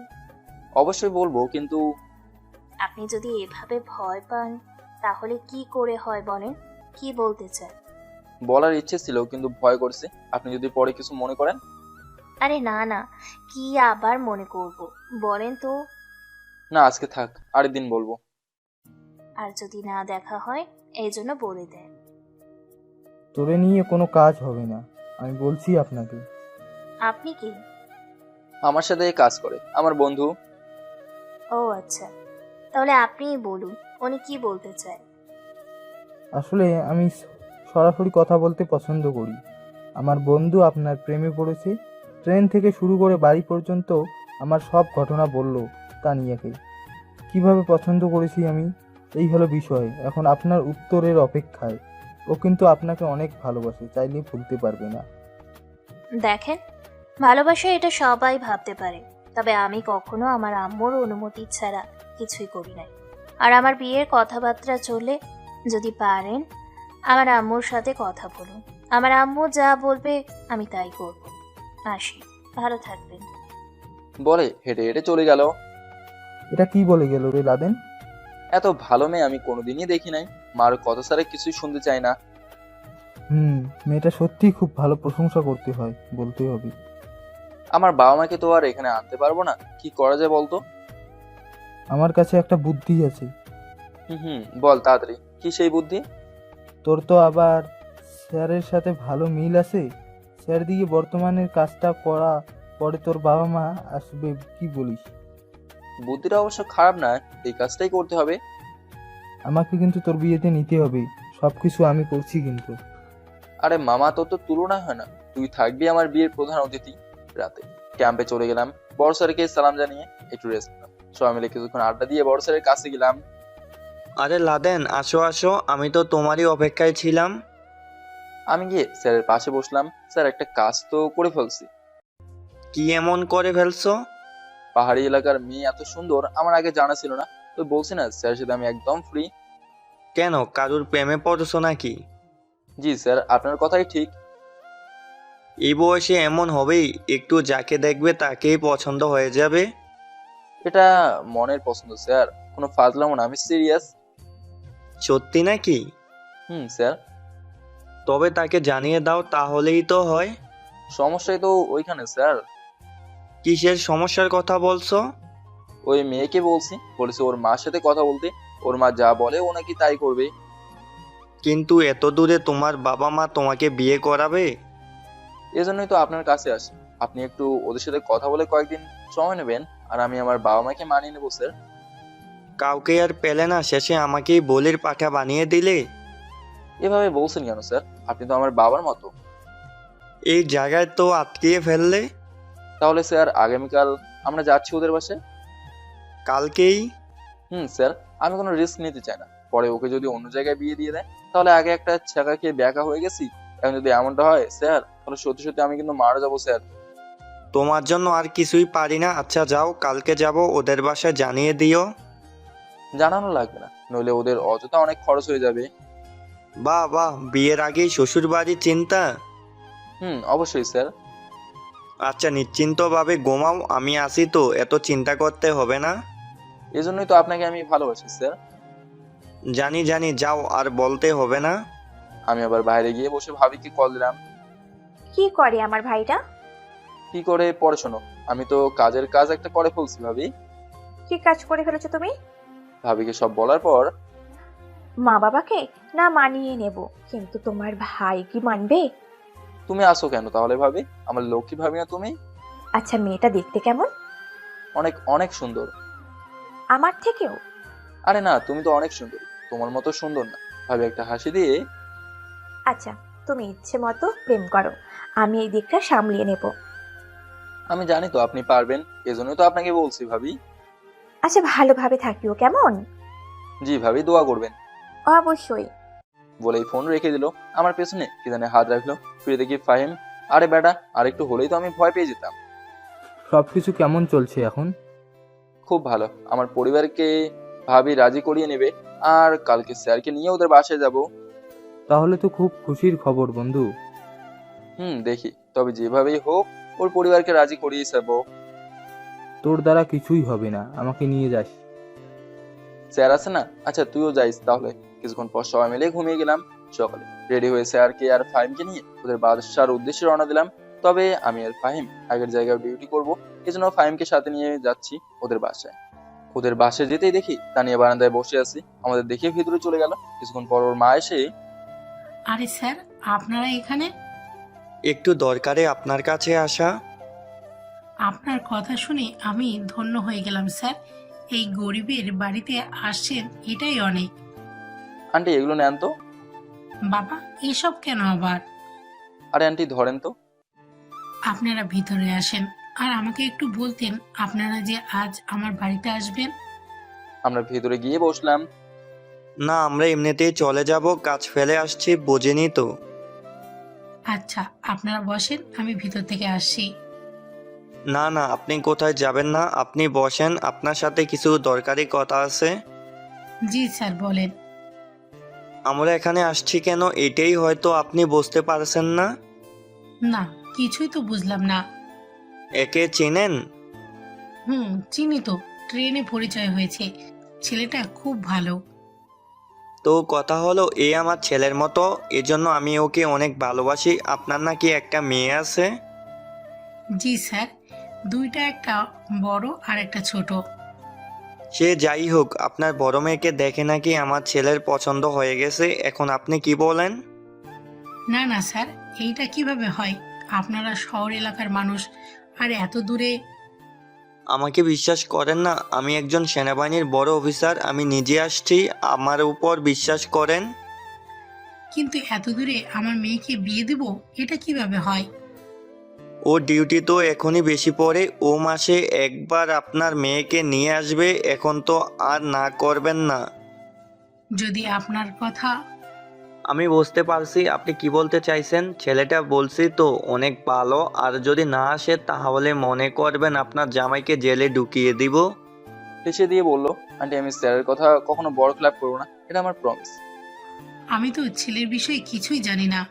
অবশ্যই বলবো, কিন্তু আপনি যদি এভাবে ভয় পান তাহলে কি করে হয় বলেন? কি বলতে চান? বলার ইচ্ছে ছিল কিন্তু ভয় করছে, আপনি যদি পরে কিছু মনে করেন। আরে না না, কি আবার মনে করব, বলেন তো। না, আজকে থাক, আরেকদিন বলবো। আর যদি না দেখা হয় এই জন্য বলে দেন। তোরে নিয়ে কোনো কাজ হবে না, আমি বলছি আপনাকে। আপনি কি? আমার সাথে কাজ করে আমার বন্ধু। ও আচ্ছা, তাহলে আপনিই বলুন, উনি কি বলতে চায়। আসলে আমি সরাসরি কথা বলতে পছন্দ করি। আমার বন্ধু আপনার প্রেমে পড়েছে। ট্রেন থেকে শুরু করে বাড়ি পর্যন্ত আমার সব ঘটনা বলল তানিয়াকে। কিভাবে পছন্দ করেছি আমি, এই হলো বিষয়। এখন আপনার উত্তরের অপেক্ষায়। ও কিন্তু আপনাকে অনেক ভালোবাসে, চাইলে ভুলতে পারবে না। দেখেন, ভালোবাসা এটা সবাই ভাবতে পারে, তবে আমি কখনো আমার আম্মুর অনুমতি ছাড়া কিছুই করি নাই। আর আমার বিয়ের কথাবার্তা চলে, যদি পারেন আমার আম্মুর সাথে কথা বলুন। আমার আম্মু যা বলবে আমি তাই করব। আসি, ভালো থাকবেন। বলে হেঁটে হেঁটে চলে গেল। এটা কি বলে গেল রে লাদেন? এত ভালো মেয়ে আমি কোনোদিনই দেখি নাই। মার কথা ছাড়া কিছুই শুনতে চাই না। মেয়েটা সত্যি খুব ভালো, প্রশংসা করতে হয়, বলতে হবে। আমার বাবা মাকে তো আর এখানে আনতে পারবো না, কি করা যায় বলতো? আমার কাছে একটা বুদ্ধি আছে। বল তাড়াতাড়ি, কি সেই বুদ্ধি? তোর তো আবার স্যারের সাথে ভালো মিল আছে। স্যার দিয়ে বর্তমানের কাজটা করা, পরে তোর বাবা মা আসবে, কি বলিস? বুদ্ধিটা অবশ্য খারাপ না, এই কাজটাই করতে হবে। আমাকে কিন্তু তোর বিয়েতে নিতে হবে, সবকিছু আমি করছি কিন্তু। আরে মামা, তোর তো তুলনা হয় না, তুই থাকবি আমার বিয়ের প্রধান অতিথি। রাতে ক্যাম্পে চলে গেলাম, বড় স্যারকে সালাম জানিয়ে একটু রেস্ট নিলাম। সবাই মিলে কিছুক্ষণ আড্ডা দিয়ে বড় স্যারের কাছে গেলাম। আরে লাদেন, আসো আসো, আমি তো তোমারই অপেক্ষায় ছিলাম। আমি গিয়ে স্যারের পাশে বসলাম। স্যার, একটা কাজ তো করে ফেলছি। কি এমন করে ফেলছো? পাহাড়ি এলাকার মেয়ে এত সুন্দর আমার আগে জানা ছিল না। তো বলছি না স্যারের সাথে আমি একদম ফ্রি। কেন, কারুর প্রেমে পড়ছো নাকি? জি স্যার, আপনার কথাই ঠিক। এই বয়সে এমন হবেই, একটু যাকে দেখবে তাকেই পছন্দ হয়ে যাবে। এটা মনের পছন্দ স্যার, কোনো ফাজলামো না, আমি সিরিয়াস। সত্যি নাকি? স্যার। তবে তাকে জানিয়ে দাও, তাহলেই তো হয়। সমস্যাই তো ওইখানে স্যার। কিসের সমস্যার কথা বলছো? ওই মেয়েকে বলেছে ওর মার সাথে কথা বলতে, ওর মা যা বলে ও নাকি তাই করবে। কিন্তু এত দূরে তোমার বাবা মা তোমাকে বিয়ে করাবে? এজন্যই তো আপনার কাছে আসি। আপনি একটু ওদের সাথে কথা বলে কয়েকদিন সময় নেবেন, আর আমি আমার বাবা মাকে মানিয়ে নেবো স্যার। কাউকে আর পেলে না, শেষে আমাকেই বলির পাঠা বানিয়ে দিলে। এভাবে বলছেন কেন স্যার? আপনি তো আমার বাবার মতো। এই জায়গায় তো আটকিয়ে ফেললে। তাহলে স্যার আগামীকাল আমরা যাচ্ছি ওদের বাসায়। কালকেই? স্যার, আমি কোনো রিস্ক নিতে চাই না। পরে ওকে যদি অন্য জায়গায় বিয়ে দিয়ে দেয়, তাহলে আগে একটা ছেঁকা খেয়ে ব্যাকা হয়ে গেছি, এখন যদি এমনটা হয় স্যার, তাহলে সত্যি সত্যি আমি কিন্তু মারা যাবো স্যার। তোমার জন্য আর কিছুই পারি না। আচ্ছা যাও, কালকে যাব, ওদের বাসায় জানিয়ে দিও। জানানো লাগবে না, নইলে ওদের অযথা অনেক খরচ হয়ে যাবে। বাহ বাহ, বিয়ের আগেই শ্বশুর বাড়ির চিন্তা। অবশ্যই স্যার। আচ্ছা, নিশ্চিন্তভাবে ঘুমাও, আমি আসি তো, এত চিন্তা করতে হবে না। এজন্যই তো আপনাকে আমি ভালোবাসি স্যার। জানি জানি, যাও, আর বলতে হবে না। আমি আবার বাইরে গিয়ে বসে ভাবিকে কল দিলাম। কি করে আমার ভাইটা? কি করে পড়ে শোনো, আমি তো কাজের কাজ একটা করে ফেলছি ভাবি। কি কাজ করে ফেলেছো তুমি? ভাবিকে সব বলার পর মা বাবাকে না মানিয়ে নেব, কিন্তু তোমার ভাই কি মানবে? তুমি আসো কেন তাহলে ভাবি? আমার লক্ষ্মী ভাবি না তুমি? আচ্ছা, মেয়েটা দেখতে কেমন? অনেক অনেক সুন্দর। আমার থেকেও? আরে না, তুমি তো অনেক সুন্দর, তোমার মতো সুন্দর না। ভাবি একটা হাসি দিয়ে, আচ্ছা, তুমি ইচ্ছে মতো প্রেম করো, আমি এই দিকটা সামলিয়ে নেব। আমি জানি তো আপনি পারবেন, এজন্যই তো আপনাকে বলছি ভাবি। আচ্ছা, ভালোভাবে থাকিও কেমন? জি ভাবি, দোয়া করবেন। অবশ্যই। বলেই ফোন রেখে দিল। আমার পেছনে কি জানে হাত রাখলো। ফিরে দেখি ফাহিম। আরে বেটা, আর একটু হলেই তো আমি ভয় পেয়ে যেতাম। সবকিছু কেমন চলছে এখন? খুব ভালো। আমার পরিবারকে ভাবি রাজি করিয়ে নেবে, আর কালকে স্যারকে নিয়ে ওদের বাসায় যাব। তাহলে তো খুব খুশির খবর বন্ধু। দেখি, তবে যেভাবেই হোক ওর পরিবারকে রাজি করিয়ে যাবো। তোর দ্বারা কিছুই হবে না, আমাকে নিয়ে যাস। স্যার আছে না? আচ্ছা তুইও যাইস তাহলে। কিছুক্ষণ পর সবাই মিলে ঘুমিয়ে গেলাম। সকালে রেডি হয়ে স্যারকে আর ফাহিমকে নিয়ে ওদের বাসার উদ্দেশ্যে রওনা দিলাম। তবে আমি আর ফাহিম আগের জায়গায় ডিউটি করব, এজন্য ফাহিমকে সাথে নিয়ে যাচ্ছি ওদের বাসায়। ওদের বাসায় যেতেই দেখি তানিয়া বারান্দায় বসে আছি। আমাদের দেখে ভিতরে চলে গেল। কিছুক্ষণ পর ওর মা এসে, আরে স্যার, আপনারা এখানে? একটু দরকারে আপনার কাছে আসা। আপনার কথা শুনে আমি ধন্য হয়ে গেলাম স্যার। এই গরিবের বাড়িতে আসছেন, এটাই অনেক। আন্টি এগুলো নেন তো। বাবা, এসব কেন আবার? আরে আন্টি ধরেন তো। আপনারা ভিতরে আসেন, আর আমাকে একটু বলতেন আপনারা যে আজ আমার বাড়িতে আসবেন। আমরা ভিতরে গিয়ে বসলাম। না, আমরা এমনিতেই চলে যাব, কাজ ফেলে আসছি, বোঝেনি তো। আচ্ছা, আপনারা বসেন, আমি ভিতর থেকে আসছি। না না, আপনি কোথায় যাবেন না, আপনি বসেন, আপনার সাথে কিছু দরকারি কথা আছে। জি স্যার, বলেন। আমরা এখানে আসছি কেন, এটাই হয়তো আপনি বুঝতে পারছেন না। না, কিছুই তো বুঝলাম না। একে চেনেন? চিনি তো, ট্রেনে পরিচয় হয়েছে। ছেলেটা খুব ভালো। তো কথা হলো, এ আমার ছেলের মতো, এজন্য আমি ওকে অনেক ভালোবাসি। আপনার নাকি একটা মেয়ে আছে? জি স্যার, দুইটা, একটা বড় আর একটা ছোট। সে যাই হোক, আপনার বড় মেয়েকে দেখে নাকি আমার ছেলের পছন্দ হয়ে গেছে। এখন আপনি কি বলেন? না না স্যার, এইটা কিভাবে হয়? আপনারা শহর এলাকার মানুষ, আর এত দূরে। আমাকে বিশ্বাস করেন না? আমি একজন সেনাবাহিনীর বড় অফিসার, আমি নিজে আসছি, আমার উপর বিশ্বাস করেন। কিন্তু এত দূরে আমার মেয়েকে বিয়ে দেব, এটা কিভাবে হয়? ও ডিউটি তো এখনই বেশি পড়ে, ও মাসে একবার আপনার মেয়েকে নিয়ে আসবে, এখন তো আর না করবেন না। যদি আপনার কথা। আমি বুঝতে পারছি আপনি কি বলতে চাইছেন। ছেলেটা বলছি তো অনেক ভালো, আর যদি না আসে তাহলে মনে করবেন আপনার জামাইকে জেলে ঢুকিয়ে দিব। হেসে দিয়ে বলল, আন্টি আমি স্যারের কথা কখনো বড় ক্লাব করবো না, এটা আমার প্রমিস। আমি তো ছেলের বিষয়ে কিছুই জানি না।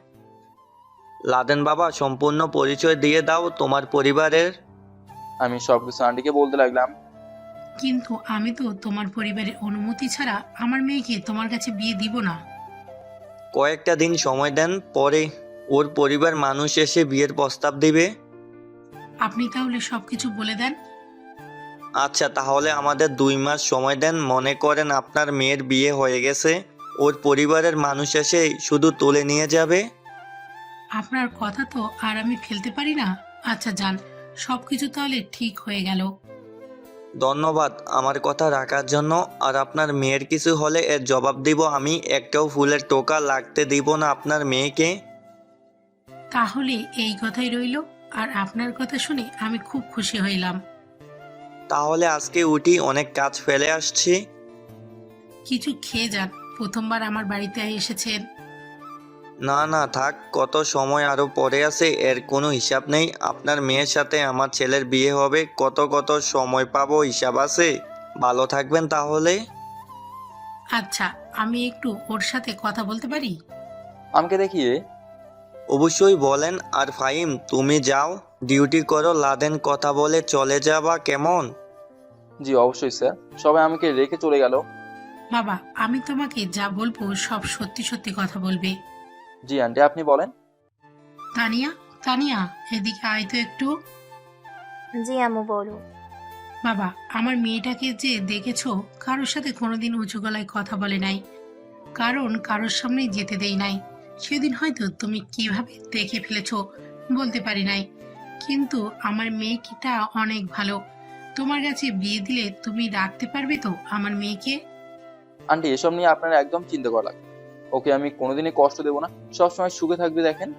লাদেন বাবা, সম্পূর্ণ পরিচয় দিয়ে দাও তোমার পরিবারের। আমি সবকিছু আন্টিকে বলতে লাগলাম। কিন্তু আমি তো তোমার পরিবারের অনুমতি ছাড়া আমার মেয়েকে তোমার কাছে বিয়ে দিব না। কয়েকটা দিন সময় দেন, পরে ওর পরিবার মানুষ এসে বিয়ের প্রস্তাব দিবে। আপনি তাহলে সবকিছু বলে দেন। আচ্ছা, তাহলে আমাদের 2 মাস সময় দেন। মনে করেন আপনার মেয়ের বিয়ে হয়ে গেছে, ওর পরিবারের মানুষ এসে শুধু তুলে নিয়ে যাবে। আপনার কথা তো আর আমি ফেলতে পারি না। আচ্ছা যান, সবকিছু তাহলে ঠিক হয়ে গেল। ধন্যবাদ আমার কথা রাখার জন্য। আর আপনার মেয়ের কিছু হলে এর জবাব দিব আমি। একটাও ফুলের টোকা লাগতে দিব না আপনার মেয়েকে। তাহলে এই কথাই রইল। আর আপনার কথা শুনে আমি খুব খুশি হইলাম। তাহলে আজকে উঠি, অনেক কাজ ফেলে আসছি। কিছু খেয়ে যান, প্রথমবার আমার বাড়িতে এসেছেন। না না থাক, কত সময় আরো পরে আছে, এর কোনো হিসাব নেই। আপনার মেয়ের সাথে আমার ছেলের বিয়ে হবে, কত কত সময় পাবো হিসাব আছে। ভালো থাকবেন তাহলে। আচ্ছা, আমি একটু ওর সাথে কথা বলতে পারি? আমাকে দেখিয়ে। অবশ্যই বলেন। আর ফাহিম, তুমি যাও, ডিউটি করো। লাদেন কথা বলে চলে যাবা কেমন? জি অবশ্যই স্যার। সবাই আমাকে রেখে চলে গেল। বাবা, আমি তোমাকে যা বলবো সব সত্যি সত্যি কথা বলবে। জি আন্টি আপনি বলেন। তানিয়া, তানিয়া, এদিকে আয় তো একটু। জি আম্মু বলো। বাবা, আমার মেয়েটাকে যে দেখেছো, কারোর সাথে কোনোদিন উঁচু গলায় কথা বলে নাই, কারণ কারোর সামনেই যেতে দেই নাই। সেদিন হয়তো তুমি কিভাবে দেখে ফেলেছো বলতে পারি নাই, কিন্তু আমার মেয়েটা অনেক ভালো। তোমার কাছে বিয়ে দিলে তুমি রাখতে পারবে তো আমার মেয়েকে? আন্টি এসব নিয়ে আপনার একদম চিন্তা করা লাগবে। ওকে আমি কোনোদিনই কষ্ট দেবো না, সবসময় সুখে থাকবে। দেখেন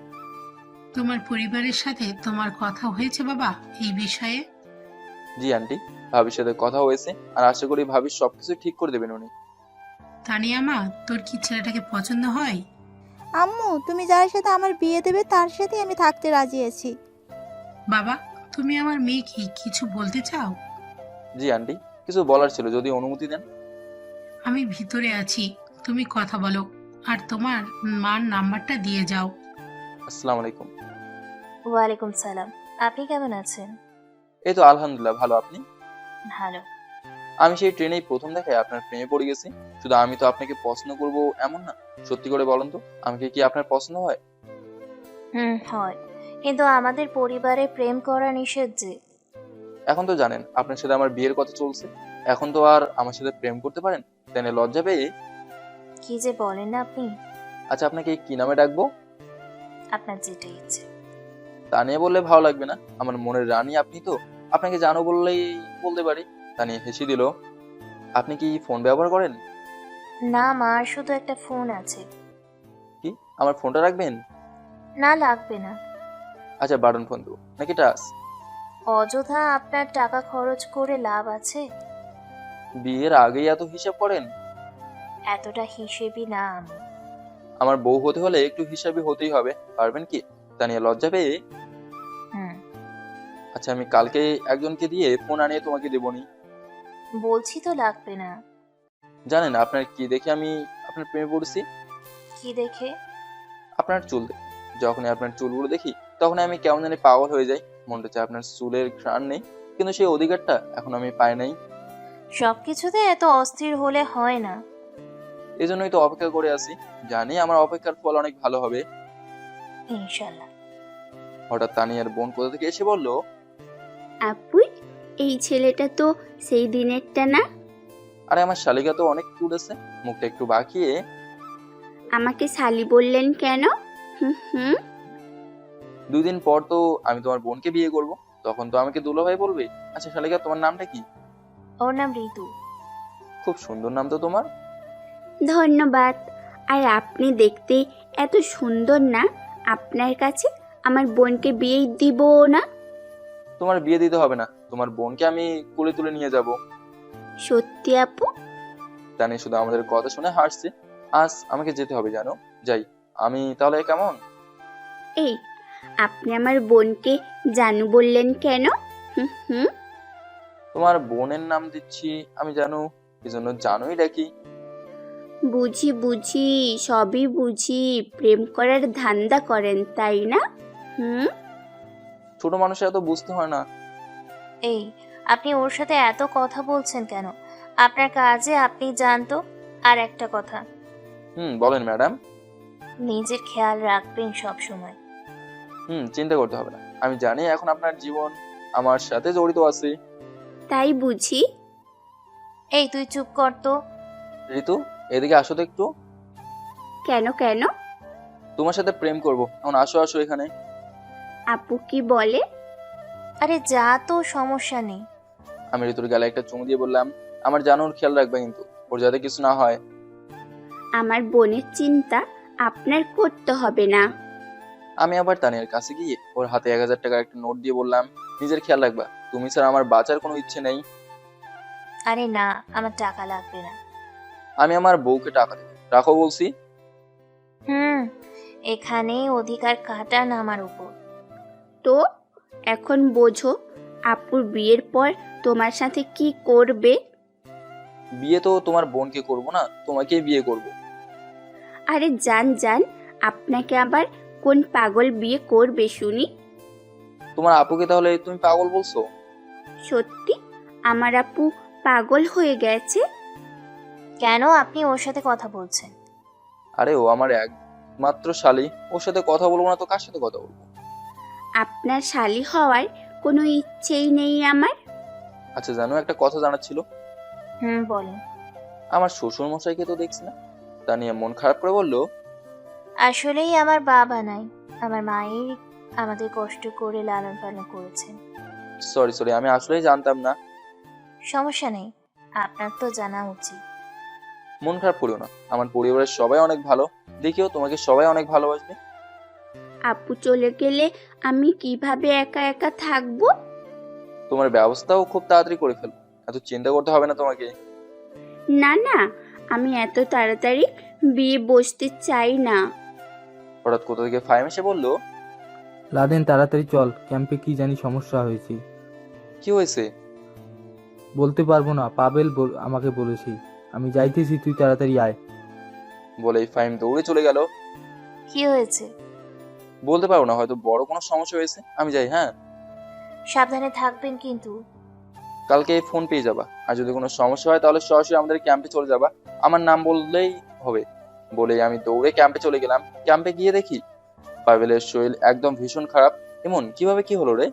তোমার পরিবারের সাথে তোমার কথা হয়েছে বাবা এই বিষয়ে? জি আন্টি, ভাবির সাথে কথা হয়েছে, আর আশা করি ভাবি সবকিছু ঠিক করে দেবেন উনি। তানিয়া মা, তোর কি ছেলেটাকে পছন্দ হয়? আম্মু, তুমি যার সাথে আমার বিয়ে দেবে তার সাথেই আমি থাকতে রাজি আছি। বাবা, তুমি আমার মেয়েকে কিছু বলতে চাও? জি আন্টি, কিছু বলার ছিল, যদি অনুমতি দেন। আমি ভিতরে আছি, তুমি কথা বলো। আর তোমার মার নাম্বারটা দিয়ে যাও। আসসালামু আলাইকুম। ওয়ালাইকুম সালাম। আপনি কেমন আছেন? এই তো আলহামদুলিল্লাহ ভালো। আপনি? ভালো। আমি সেই ট্রেনেই প্রথম দেখায় আপনার প্রেমে পড়ে গেছি। শুধু আমি তো আপনাকে পছন্দ করব এমন না। সত্যি করে বলেন তো, আমাকে কি আপনার পছন্দ হয়? হয়, কিন্তু আমাদের পরিবারে প্রেম করা নিষেধ যে। এখন তো জানেন আপনার সাথে আমার বিয়ের কথা চলছে, এখন তো আর আমার সাথে প্রেম করতে পারেন তাই না? লজ্জা পেয়ে। কি যে বলেন না আপনি। আচ্ছা আপনাকে কি নামে ডাকবো? আপনার যেটা ইচ্ছে। তা নিয়ে বললে ভালো লাগবে না, আমার মনের রানী আপনি তো, আপনাকে জানো বললেই বলতে পারি। তা নিয়ে হেসে দিল। আপনি কি ফোন ব্যবহার করেন? না, মার শুধু একটা ফোন আছে। কি আমার ফোনটা রাখবেন? না, লাগবে না। আচ্ছা বাটন ফোন দেবো নাকি টাচ? অযথা আপনার টাকা খরচ করে লাভ আছে? বিয়ের আগেই এত হিসাব করেন? এতটা হিসেবি না আমি। আমার বউ হতে হলে একটু হিসাবি হতেই হবে, পারবেন কি? তা নিয়ে লজ্জা পেয়ে। আচ্ছা আমি কালকে একজনকে দিয়ে ফোন আনিয়ে তোমাকে দেবনি। বলছি তো লাগবে না। জানেন আপনার কি দেখে আমি আপনার প্রেমে পড়েছি? কি দেখে? আপনার চুল দেখে। যখনই আপনার চুলগুলো দেখি তখনই আমি কেমন জানি পাগল হয়ে যাই। মনটা চায় আপনার চুলের ঘ্রাণ নেই, কিন্তু সেই অধিকারটা এখন আমি পাই নাই। সবকিছুতে এত অস্থির হলে হয় না। এই জন্যই তো অপেক্ষা করে আছি, জানি আমার অপেক্ষার ফল অনেক ভালো হবে ইনশাল্লাহ। হঠাৎ তানিয়ার বোন কোথা থেকে এসে বলল, আপুই, এই ছেলেটা তো সেই দিনেরটা না? আরে আমার শালিকা তো অনেক কিউট আছে। মুখটা একটু বাঁকিয়ে, আমাকে শালি বললেন কেন? হুম। 2 দিন পর তো আমি তোমার বোনকে বিয়ে করব, তখন তো আমাকে দুলাভাই বলবে। আচ্ছা শালিকা তোমার নামটা কি? ওর নাম ঋতু। খুব সুন্দর নাম তো তোমার। ধন্যবাদ। আর আপনি দেখতে এত সুন্দর না, আপনার কাছে আমার বোনকে বিয়ে দিব না? তোমার বিয়ে দিতে হবে না, তোমার বোনকে আমি কোলে তুলে নিয়ে যাব। সত্যি আপু? জানি শুধু আমাদের কথা শুনে হাসছে। আজ আমাকে যেতে হবে জানো। যাই আমি তাহলে, কেমন? এই, আপনি আমার বোনকে জানু বললেন কেন? হুম হুম। তোমার বোনের নাম দিচ্ছি আমি জানু, এজন্য জানুই ডাকি। বুঝি বুঝি, সবই বুঝি। প্রেম করার ধান্দা করেন তাই না? হুম। ছোট মানুষের এত বুঝতে হয় না। এই, আপনি ওর সাথে এত কথা বলছেন কেন? আপনার কাজে আপনি জানতো। আর একটা কথা, বলেন ম্যাডাম। নিজের খেয়াল রাখবেন সব সময়। চিন্তা করতে হবে না, আমি জানি এখন আপনার জীবন আমার সাথে জড়িত আছে। তাই বুঝি। এই তুই চুপ কর তো। ঋতু, এদিকে আসো তো একটু। কেন কেন? তোমার সাথে প্রেম করব, এখন আসো আসো এখানে। আপু কি বলে? আরে যা তো, সমস্যা নেই। আমি ঋতুর গালে একটা চুমু দিয়ে বললাম, আমার জানুর খেয়াল রাখবে কিন্তু, ওর যাতে কিছু না হয়। আমার বোনের চিন্তা আপনার করতে হবে না। আমি আবার তানিয়ার কাছে গিয়ে ওর হাতে 1000 টাকার একটা নোট দিয়ে বললাম, নিজের খেয়াল রাখবা, তুমি স্যার আমার বাঁচার কোনো ইচ্ছে নেই। আরে না, আমার টাকা লাগবে না। আমি আমার বউকে টাকা দেবো, রাখো বলছি। এখানে অধিকার খাটান আমার উপর। তো এখন বোঝো আপুর বিয়ের পর তোমার সাথে কি করবে। বিয়ে তো তোমার বোনকে করব না, তোমাকেই বিয়ে করব। আরে জান জান, আপনাকে আবার কোন পাগল বিয়ে করবে শুনি? তোমার আপুকে তাহলে তুমি পাগল বলছো? সত্যি আমার আপু পাগল হয়ে গেছে? কেন আপনি ওর সাথে কথা বলছেন? আরে ও আমার একমাত্র শালী, ওর সাথে কথা বলবো না তো কার সাথে কথা বলবো? আপনার শালি হওয়ার কোনো ইচ্ছেই নেই আমার। আচ্ছা জানো, একটা কথা জানার ছিল। বলেন। আমার শ্বশুর মশাইকে তো দেখছি না। তা নিয়ে মন খারাপ করে বললো, আসলেই আমার বাবা নাই, আমার মায়ের আমাদের কষ্ট করে লালন পালন করেছেন। সরি, আমি আসলেই জানতাম না। সমস্যা নেই, আপনার তো জানা উচিত। মন খারাপ করিও না, আমার পরিবারের সবাই অনেক ভালো, দেখিও তোমাকে সবাই অনেক ভালোবাসবে। আপু চলে গেলে আমি কিভাবে একা একা থাকবো? তোমার ব্যবস্থাও খুব তাড়াতাড়ি করে ফেলবো, এত চিন্তা করতে হবে না তোমাকে। না না, আমি এত তাড়াতাড়ি বিয়ে বসতে চাই না। হঠাৎ কোথা থেকে ফাইম এসে বললো, লাদেন তাড়াতাড়ি চল, ক্যাম্পে কি জানি সমস্যা হয়েছে। কি হয়েছে? বলতে পারবো না, পাবেল আমাকে বলেছি। আমি যাইতেছি, তুই তাড়াতাড়ি আয়। বলেই ফাইম দৌড়ে চলে গেল। কি হয়েছে? বলতে পারবো না, হয়তো বড় কোনো সমস্যা হয়েছে, আমি যাই। হ্যাঁ, সাবধানে থাকবেন কিন্তু। কালকে ফোন পেয়ে যাবা, আর যদি কোনো সমস্যা হয় তাহলে সরাসরি আমাদের ক্যাম্পে চলে যাবা, আমার নাম বললেই হবে। বলেই আমি দৌড়ে ক্যাম্পে চলে গেলাম। ক্যাম্পে গিয়ে দেখি পাভেলের শরীর একদম ভীষণ খারাপ। এমন কিভাবে কি হলো রে?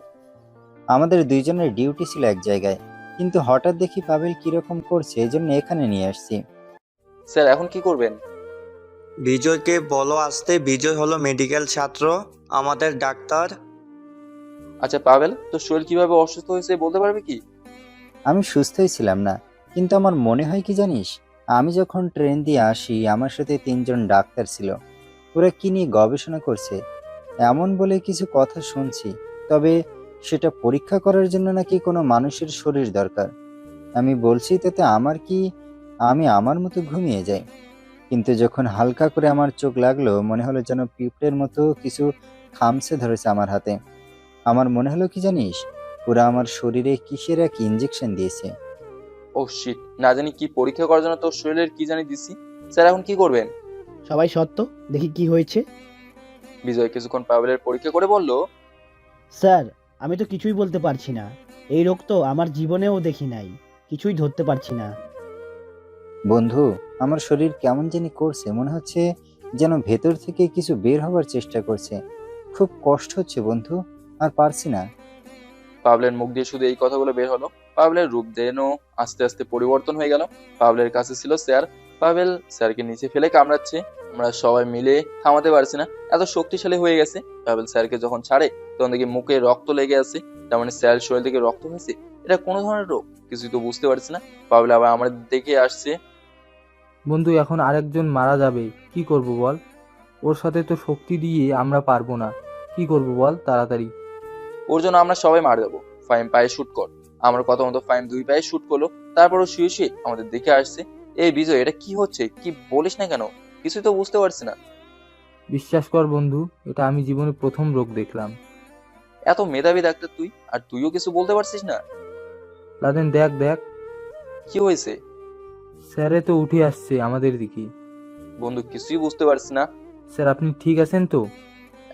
আমাদের দুইজনের ডিউটি ছিল এক জায়গায়, কিন্তু হঠাৎ দেখি পাবেল কিরকম করছে, এজন্য এখানে নিয়ে আসছি। স্যার এখন কি করবেন? বিজয়কে বলো আসতে, বিজয় হলো মেডিকেল ছাত্র, আমাদের ডাক্তার। আচ্ছা পাভেল, তোর শরীর কিভাবে অসুস্থ হয়েছে বলতে পারবে কি? আমি সুস্থই ছিলাম না, কিন্তু আমার মনে হয় কি জানিস, আমি যখন ট্রেন দিয়ে আসি আমার সাথে 3 জন ডাক্তার ছিল, ওরা কি নিয়ে গবেষণা করছে এমন বলে কিছু কথা শুনছি। তবে সেটা পরীক্ষা করার জন্য নাকি কোনো মানুষের শরীর দরকার। আমি বলছি তাতে আমার কি, আমি আমার মতো ঘুমিয়ে যাই। কিন্তু যখন হালকা করে আমার চোখ লাগলো, মনে হলো যেন পিঁপড়ের মতো কিছু খামচে ধরেছে আমার হাতে। আমার মনে হলো কি জানিস, ওরা আমার শরীরে কিসের এক ইঞ্জেকশন দিয়েছে। ও শিট, না জানি কি পরীক্ষা করার জন্য তোর শরীরের কি জানি দিছি। স্যার এখন কি করবেন? সবাই সত্য, দেখি কি হয়েছে। বিজয় কিছুক্ষণ পাভেলের পরীক্ষা করে বলল, স্যার আমি তো কিছুই বলতে পারছি না, এই রোগ তো আমার জীবনেও দেখি নাই, কিছুই ধরতে পারছি না। বন্ধু, আমার শরীর কেমন জানি করছে, মনে হচ্ছে যেন ভেতর থেকে কিছু বের হবার চেষ্টা করছে। খুব কষ্ট হচ্ছে বন্ধু, আর পারছি না। পাভেলের মুখ দিয়ে শুধু এই কথাগুলো বের হলো। পাভেলের রূপ যেন আস্তে আস্তে পরিবর্তন হয়ে গেল। পাভেলের কাছে ছিল স্যার, পাভেল স্যারকে নিচে ফেলে কামড়াচ্ছে। আমরা সবাই মিলে থামাতে পারছি না, এত শক্তিশালী হয়ে গেছে। পাভেল স্যারকে যখন ছাড়ে তখন দেখি মুখে রক্ত লেগে আছে, তার মানে স্যার শরীর থেকে রক্ত হয়েছে। এটা কোনো ধরনের রোগ কিছুই তো বুঝতে পারছি না। পাভেল আবার আমাদের দেখে আসছে। বন্ধু এখন আরেকজন মারা যাবে, কি করব বল? ওর সাথে তো শক্তি দিয়ে আমরা পারবো না, কি করব বল তাড়াতাড়ি। ওর জন্য আমরা সবাই মার দেবো। ফাইম পায়ে শুট কর। আমার কথা মতো ফাইম 2 পায়ে শুট করলো, তারপরও শুয়ে শুয়ে আমাদের দেখে আসছে। এই বিজয়, এটা কি হচ্ছে? কি বলিস না কেন? কিছুই তো বুঝতে পারছি না। বিশ্বাস কর বন্ধু, এটা আমি জীবনে প্রথম রোগ দেখলাম। এত মেধাবী ডাক্তার তুই, আর তুইও কিছু বলতে পারছিস না? লাদেন দেখ দেখ, কি হয়েছে? স্যারে তো উঠে আসছে আমাদের দিকে। বন্ধু কিছুই বুঝতে পারছি না। স্যার আপনি ঠিক আছেন তো?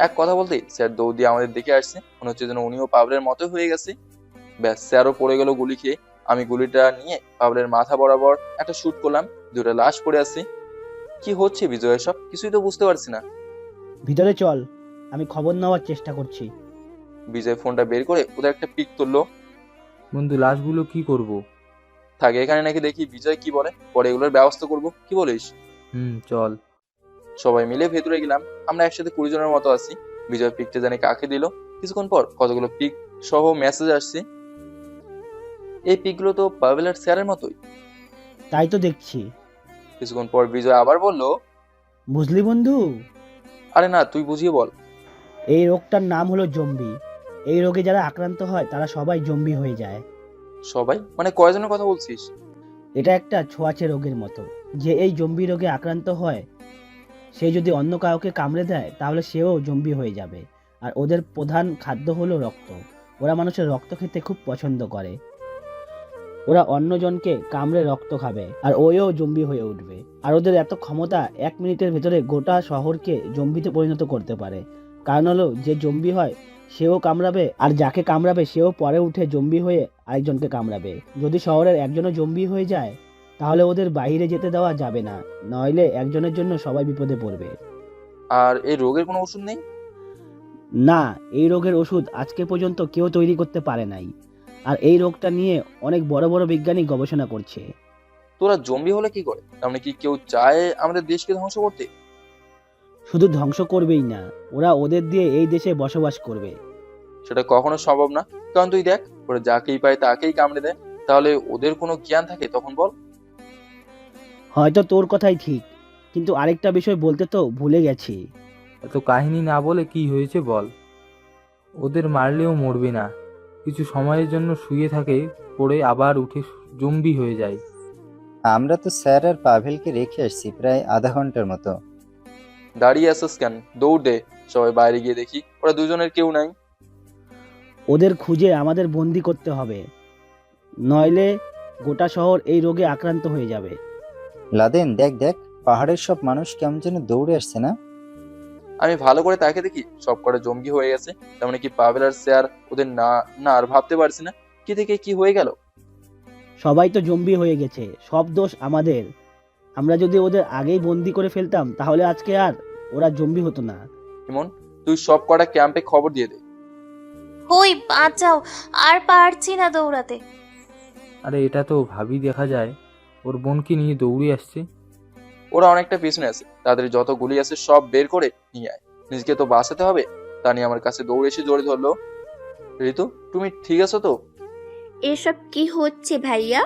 এক কথা বলতে স্যার দৌড় দিয়ে আমাদের দিকে আসছে, মনে হচ্ছে যেন উনিও পাবলের মতো হয়ে গেছে। ব্যাস, স্যারও পড়ে গেল গুলি খেয়ে। আমি গুলিটা নিয়ে পাবলের মাথা বরাবর একটা শুট করলাম। দুটো লাশ পড়ে আছে। কি হচ্ছে বিজয় এসব? কিছুই তো বুঝতে পারছি না। ভিতরে চল, আমি খবর নেওয়ার চেষ্টা করছি। বিজয় ফোনটা বের করে ওদের একটা পিক তুললো। বন্ধু লাশগুলো কি করব? থাকে এখানে নাকি দেখি বিজয় কি বলে, পরে এগুলোর ব্যবস্থা করব, কি বলিস? চল। সবাই মিলে ভেতরে গেলাম। আমরা একসাথে 20 জনের মতো আছি। বিজয় পিকটা জানি কাকে দিল। কিছুক্ষণ পর কতগুলো পিক সহ মেসেজ আসছে। এই পিকগুলো তো পাভেলের স্যারের মতোই। তাই তো দেখছি। কিছুক্ষণ পর বিজয় আবার বলল, বুঝলি বন্ধু, আরে না, তুই বুঝিয়ে বল। এই রোগটার নাম হলো জম্বি। এই রোগে যারা আক্রান্ত হয় তারা সবাই জম্বি হয়ে যায়। সবাই মানে কয়জনের কথা বলছিস? এটা একটা ছোঁয়াচে রোগের মতো। যে এই জম্বি রোগে আক্রান্ত হয় সে যদি অন্য কাউকে কামড়ে দেয় তাহলে সেও জম্বি হয়ে যাবে। আর ওদের প্রধান খাদ্য হলো রক্ত। ওরা মানুষের রক্ত খেতে খুব পছন্দ করে। ওরা অন্যজনকে কামড়ে রক্ত খাবে আর ওও জম্বি হয়ে উঠবে। আর ওদের এত ক্ষমতা 1 মিনিটের ভেতরে গোটা শহরকে জম্বিতে পরিণত করতে পারে। কারণ হলো যে জম্বি হয় সেও কামড়াবে, আর যাকে কামড়াবে সেও পরে উঠে জম্বি হয়ে আরেকজনকে কামড়াবে। যদি শহরের একজনও জম্বি হয়ে যায় তাহলে ওদের বাইরে যেতে দেওয়া যাবে না, নইলে একজনের জন্য সবাই বিপদে পড়বে। আর এই রোগের কোনো ওষুধ নেই? না, এই রোগের ওষুধ আজকে পর্যন্ত কেউ তৈরি করতে পারে নাই। আর এই রোগটা নিয়ে অনেক বড় বড় বিজ্ঞানী গবেষণা করছে। তোরা জম্বি হলে কি করে? তার মানে কি কেউ চায় আমাদের দেশকে ধ্বংস করতে? শুধু ধ্বংস করবেই না, ওরা ওদের দিয়ে এই দেশে বসবাস করবে। সেটা কখনো সম্ভব না। কারণ তুই দেখ, ওরা যাকেই পায় তাকেই কামড়ে দেয়। তাহলে ওদের কোনো জ্ঞান থাকে তখন বল? হয়তো তোর কথাই ঠিক, কিন্তু আরেকটা বিষয় বলতে তো ভুলে গেছি। এত কাহিনী না বলে কি হয়েছে বল। ওদের মারলেও মরবে না, কিছু সময়ের জন্য শুয়ে থাকে, পড়ে আবার উঠে জম্বি হয়ে যায়। আমরা তো স্যার আর পাভেলকে রেখে আসছি প্রায় আধা ঘন্টার মতো। দাঁড়িয়ে আসিস কেন? দৌড় দে। সবাই বাইরে গিয়ে দেখি ওরা দুজনের কেউ নাই। ওদের খুঁজে আমাদের বন্দি করতে হবে, নইলে গোটা শহর এই রোগে আক্রান্ত হয়ে যাবে। লাদেন দেখ দেখ, পাহাড়ের সব মানুষ কেমন যেন দৌড়ে আসছে না? আমি ভালো করে তাকে দেখি, সব কটা জঙ্গি হয়ে গেছে। তার মানে কি পাভেল আর স্যার ওদের না না আর ভাবতে পারছি না কি থেকে কি হয়ে গেল। সবাই তো জম্বি হয়ে গেছে, সব দোষ আমাদের। আমরা যদি ওদের আগেই বন্দি করে ফেলতাম তাহলে আজকে আর ওরা জম্বি হতো না। ইমন, তুই সব কটা ক্যাম্পে খবর দিয়ে দে। ওই বাঁচাও, আর পারছি না দৌড়াতে। আরে এটা তো ভাবি, দেখা যায় ওর বোনকে নিয়ে দৌড়ে আসছে। ওরা অনেকটা পিছনে আছে, তাদের যত গুলি আছে সব বের করে নিয়ে আয়, নিজেকে তো বাঁচাতে হবে। তা নিয়ে আমার কাছে দৌড়ে এসে জোরে ধরলো, ঋতু তুমি ঠিক আছো তো? এসব কি হচ্ছে ভাইয়া?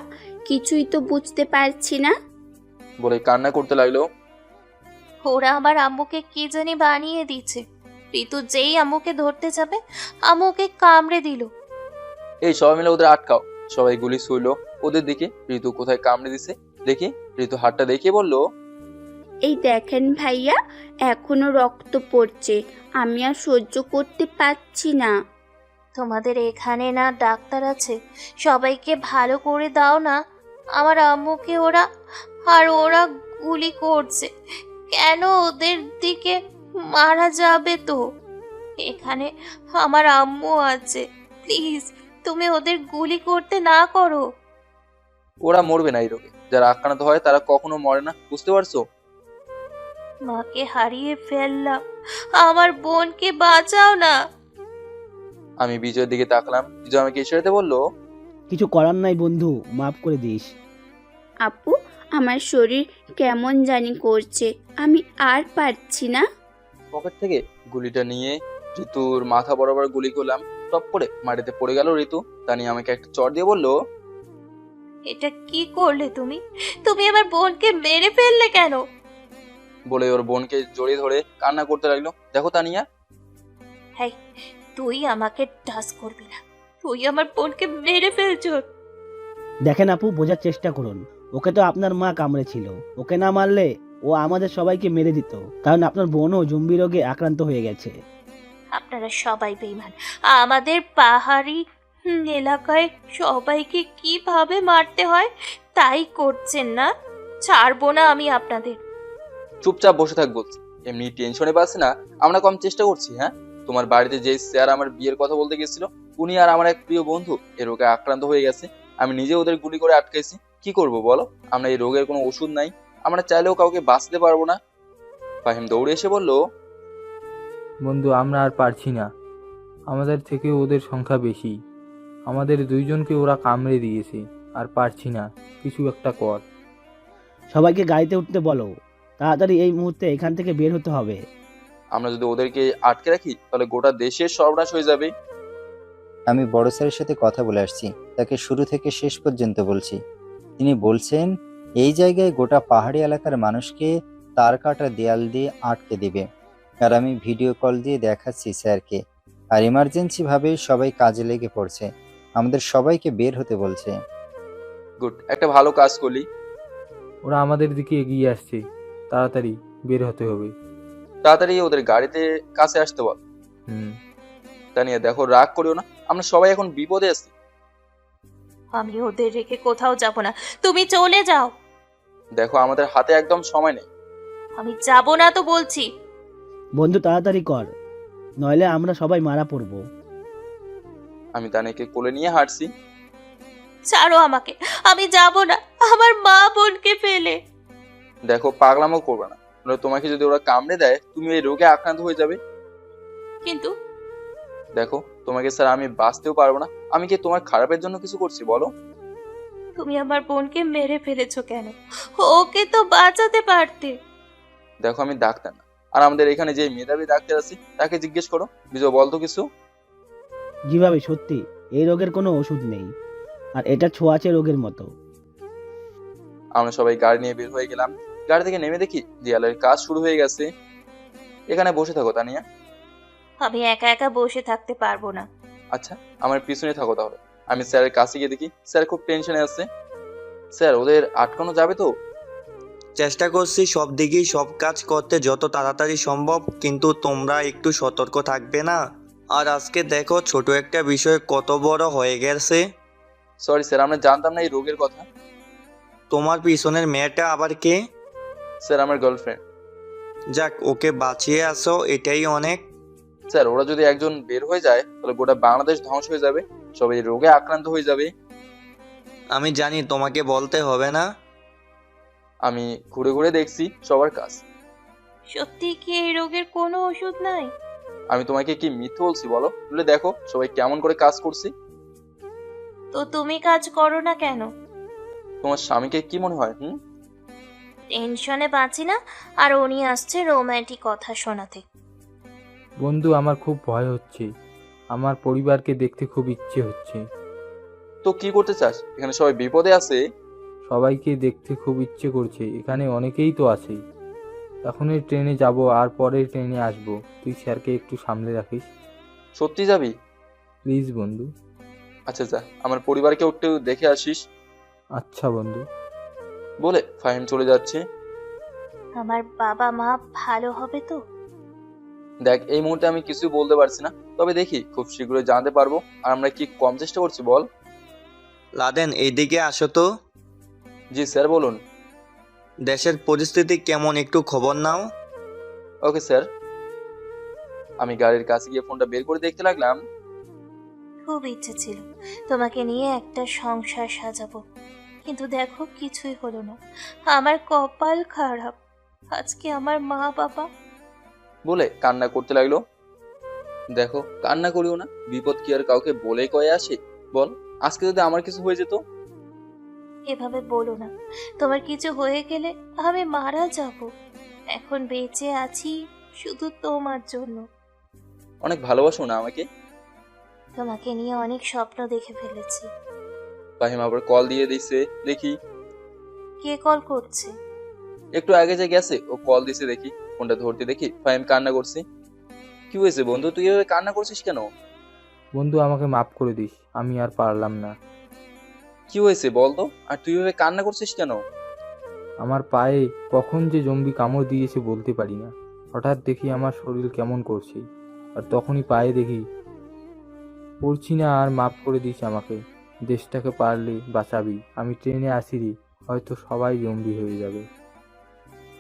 কিছুই তো বুঝতে পারছি না। বলে কান্না করতে লাগলো। ওরা আমার আম্মুকে কি জানি বানিয়ে দিচ্ছে। ঋতু যেই আম্মুকে ধরতে যাবে আম্মুকে কামড়ে দিল। এই সবাই মিলে ওদের আটকাও। সবাই গুলি ছুঁইলো ওদের দিকে। ঋতু কোথায় কামড়ে দিছে দেখি। ঋতু হাতটা দেখে বলল, এই দেখেন ভাইয়া, এখনো রক্ত পড়ছে, আমি আর সহ্য করতে পারছি না। তোমাদের এখানে না ডাক্তার আছে? সবাইকে ভালো করে দাও না, আমার আম্মুকে ওরা গুলি করছে। কেন? ওদের দিকে মারা যাবে তো। এখানে আমার আম্মু আছে, প্লিজ তুমি ওদের গুলি করতে না করো। ওরা মরবে না এই রোগে। যারা আক্রান্ত হয় তারা কখনো মরে না, বুঝতে পারছো? মাকে হারিয়ে ফেললাম, আমার বোনকে বাঁচাও না। আমি বিজয়ের দিকে তাকলাম। বিজয় আমাকে ইশারাতে বলল, কিছু করার নাই বন্ধু, মাফ করে দিস। আপু, আমার শরীর কেমন জানি করছে, আমি আর পারছি না। পকেট থেকে গুলিটা নিয়ে ঋতুর মাথা বরাবর গুলি করলাম। টপ করে মাটিতে পড়ে গেল ঋতু। তা নিয়ে আমাকে একটা চড় দিয়ে বলল, এটা কি করলে তুমি? তুমি আমার বোনকে মেরে ফেললে কেন? বলে ওর বোনকে জড়িয়ে ধরে কান্না করতে লাগলো। দেখো তানিয়া, হ্যাঁ, তুই আমাকে টাচ করবি না, তুই আমার বোনকে মেরে ফেলছো। দেখেন আপু, বোঝার চেষ্টা করুন। ওকে তো আপনার মা কামড়েছিল, ওকে না মারলে ও আমাদের সবাইকে মেরে দিত, কারণ আপনার বোনও জম্বি রোগে আক্রান্ত হয়ে গেছে। আপনারা সবাই বেঈমান। আমাদের পাহাড়ি এলাকায় সবাইকে কিভাবে মারতে হয় তাই করছেন না। ছাড়বো না আমি আপনাদের। চুপচাপ বসে থাক বলছি। এমনি টেনশনে পাচ্ছি না, আমরা কম চেষ্টা করছি? হ্যাঁ, তোমার বাড়িতে যে স্যার আমার বিয়ের কথা বলতে গেছিল, উনি আর আমার এক প্রিয় বন্ধু এই রোগে আক্রান্ত হয়ে গেছে। আমি নিজে ওদের গুলি করে আটকাইছি। কি করব বলো? আমরা এই রোগের কোনো ওষুধ নাই, আমরা চাইলেও কাউকে বাঁচাতে পারবো না। ফাহিম দৌড়ে এসে বলল, বন্ধু আমরা আর পারছি না, আমাদের থেকে ওদের সংখ্যা বেশি, আমাদের দুইজনকে ওরা কামড়ে দিয়েছে, আর পারছি না, কিছু একটা কর। সবাইকে গাড়িতে উঠতে বলো, তাড়াতাড়ি এই মুহূর্তে এখান থেকে বের হতে হবে। আমরা যদি ওদেরকে আটকে রাখি তাহলে গোটা দেশের সর্বনাশ হয়ে যাবে। আমি বড় স্যারের সাথে কথা বলে আসছি, তাকে শুরু থেকে শেষ পর্যন্ত বলছি। তিনি বলছেন এই জায়গায় গোটা পাহাড়ি এলাকার মানুষকে তার কাটা দেয়াল দিয়ে আটকে দিবে, আর আমি ভিডিও কল দিয়ে দেখাচ্ছি স্যারকে। আর ইমার্জেন্সি ভাবে সবাই কাজে লেগে পড়ছে, আমাদের সবাইকে বের হতে বলছে। গুড, একটা ভালো কাজ করলি। ওরা আমাদের দিকে এগিয়ে আসছে, তাড়াতাড়ি বের হতে হবে। তাড়াতাড়ি ওদের গাড়িতে কাছে আসতে বল। তানিয়া দেখো, রাগ করিও না, আমরা সবাই এখন বিপদে আছি। আমি ওদের রেখে কোথাও যাব না, তুমি চলে যাও। দেখো আমাদের হাতে একদম সময় নেই। আমি যাব না তো বলছি। বন্ধু তাড়াতাড়ি কর, নইলে আমরা সবাই মারা পড়ব। আমি তানিয়াকে কোলে নিয়ে হাঁটছি। ছাড়ো আমাকে, আমি যাব না আমার মা বোনকে ফেলে। দেখো পাগলামো করবে না, তোমাকে যদি ওরা কামড়ে দেয় তুমি এই রোগে আক্রান্ত হয়ে যাবে। কিন্তু দেখো তোমাকে স্যার আমি বাঁচতেও পারবো না। আমি কি তোমার খারাপের জন্য কিছু করছি বলো? তুমি আমার বোনকে মেরে ফেলেছো কেন? ওকে তো বাঁচাতে পারতে। দেখো আমি ডাক্তার না, আর আমাদের এখানে যে মেধাবী ডাক্তার আছে তাকে জিজ্ঞেস করো। বিজয় বলতো কিছু। যেভাবে সত্যি এই রোগের কোনো ওষুধ নেই, আর এটা ছোঁয়াচে রোগের মতো। আমরা সবাই গাড়ি নিয়ে বের হয়ে গেলাম। গাড়ি থেকে নেমে দেখি দেয়ালের কাজ শুরু হয়ে গেছে। এখানে বসে থাকো তানিয়া। আমি একা একা বসে থাকতে পারবো না। আচ্ছা আমার পিছনে থাকো তাহলে। আমি স্যারের কাছে গিয়ে দেখি স্যার খুব টেনশনে আছে। স্যার ওদের আটকানো যাবে তো? চেষ্টা করছি সব দিকেই সব কাজ করতে যত তাড়াতাড়ি সম্ভব, কিন্তু তোমরা একটু সতর্ক থাকবে না? আর আজকে দেখো ছোট একটা বিষয় কত বড় হয়ে গেছে। সরি স্যার, আমরা জানতাম না এই রোগের কথা। তোমার পিছনের মেয়েটা আবার কে? স্যার আমার গার্লফ্রেন্ড। যাক, ওকে বাঁচিয়ে আসো, এটাই অনেক। স্যার ওরা যদি একজন বের হয়ে যায় তাহলে গোটা বাংলাদেশ ধ্বংস হয়ে যাবে, সবাই রোগে আক্রান্ত হয়ে যাবে। আমি জানি, তোমাকে বলতে হবে না। আমি ঘুরে ঘুরে দেখছি সবার কাজ। সত্যি কি এই রোগের কোনো ওষুধ নাই? আমি তোমাকে কি মিথ্যে বলছি বলো? বলে দেখো সবাই কেমন করে কাজ করছি। তো তুমি কাজ করো না কেন? তোমার স্বামীকে কি মনে হয়? টেনশনে বাঁচি না, আর উনি আসছে রোমান্টিক কথা শোনাতে। বন্ধু আমার খুব ভয় হচ্ছে, আমার পরিবারকে দেখতে খুব ইচ্ছে হচ্ছে। তো কি করতে চাস? এখানে সবাই বিপদে আছে। সবাইকে দেখতে খুব ইচ্ছে করছে, এখানে অনেকেই তো আছে। এখনই ট্রেনে যাব আর পরের ট্রেনে আসবো, তুই স্যারকে একটু সামলে রাখিস। সত্যি যাবি? প্লিজ বন্ধু। আচ্ছা যা, আমার পরিবারকে একটু দেখে আসিস। আচ্ছা বন্ধু। বলে ফাহিম চলে যাচ্ছে। আমার বাবা মা ভালো হবে তো? দেখ এই মুহূর্তে আমি কিছু বলতে পারছি না, তবে দেখি খুব শীঘ্রই জানতে পারবো। আর আমরা কি কম চেষ্টা করছি বল? লাদেন এইদিকে আসো তো। জি স্যার বলুন। দেশের পরিস্থিতি কেমন একটু খবর নাও। Okay sir. আমি গাড়ির কাছে গিয়ে ফোনটা বের করে দেখতে লাগলাম। খুব ইচ্ছে ছিল তোমাকে নিয়ে একটা সংসার সাজাবো, কিন্তু দেখো কিছুই হলো না। আমার কপাল খারাপ, আজকে আমার মা বাবা। বলে কান্না করতে লাগলো। দেখো কান্না করিও না, বিপদ কি আর কাউকে বলে কয়ে আসে বল? আজকে যদি আমার কিছু হয়ে যেত? এভাবে বলো না, তোমার কিছু হয়ে গেলে আমি মারা যাব। এখন বেঁচে আছি শুধু তোমার জন্য। অনেক ভালোবাসো না আমাকে? তোমাকে নিয়ে অনেক স্বপ্ন দেখে ফেলেছি। ফাহিম আবার কল দিয়ে দিছে, দেখি কে কল করছে। একটু আগে যে গেছে ও কল দিছে, দেখি ফোনটা ধরতে দেখি ফাহিম কান্না করছে। কি হয়েছে বন্ধু, তুই এভাবে কান্না করছিস কেন? বন্ধু আমাকে মাফ করে দিস, আমি আর পারলাম না। কি হয়েছে বল তো, আর তুই এভাবে কান্না করছিস কেন? আমার পায়ে কখন যে জম্বি কামড় দিয়েছে বলতে পারি না। হঠাৎ দেখি আমার শরীর কেমন করছে, আর তখনই পায়ে দেখি পড়ছি না, আর মাফ করে দিস আমাকে। দেশটাকে পারলে বাঁচাবি। আমি ট্রেনে আসি রে, হয়তো সবাই জম্বি হয়ে যাবে।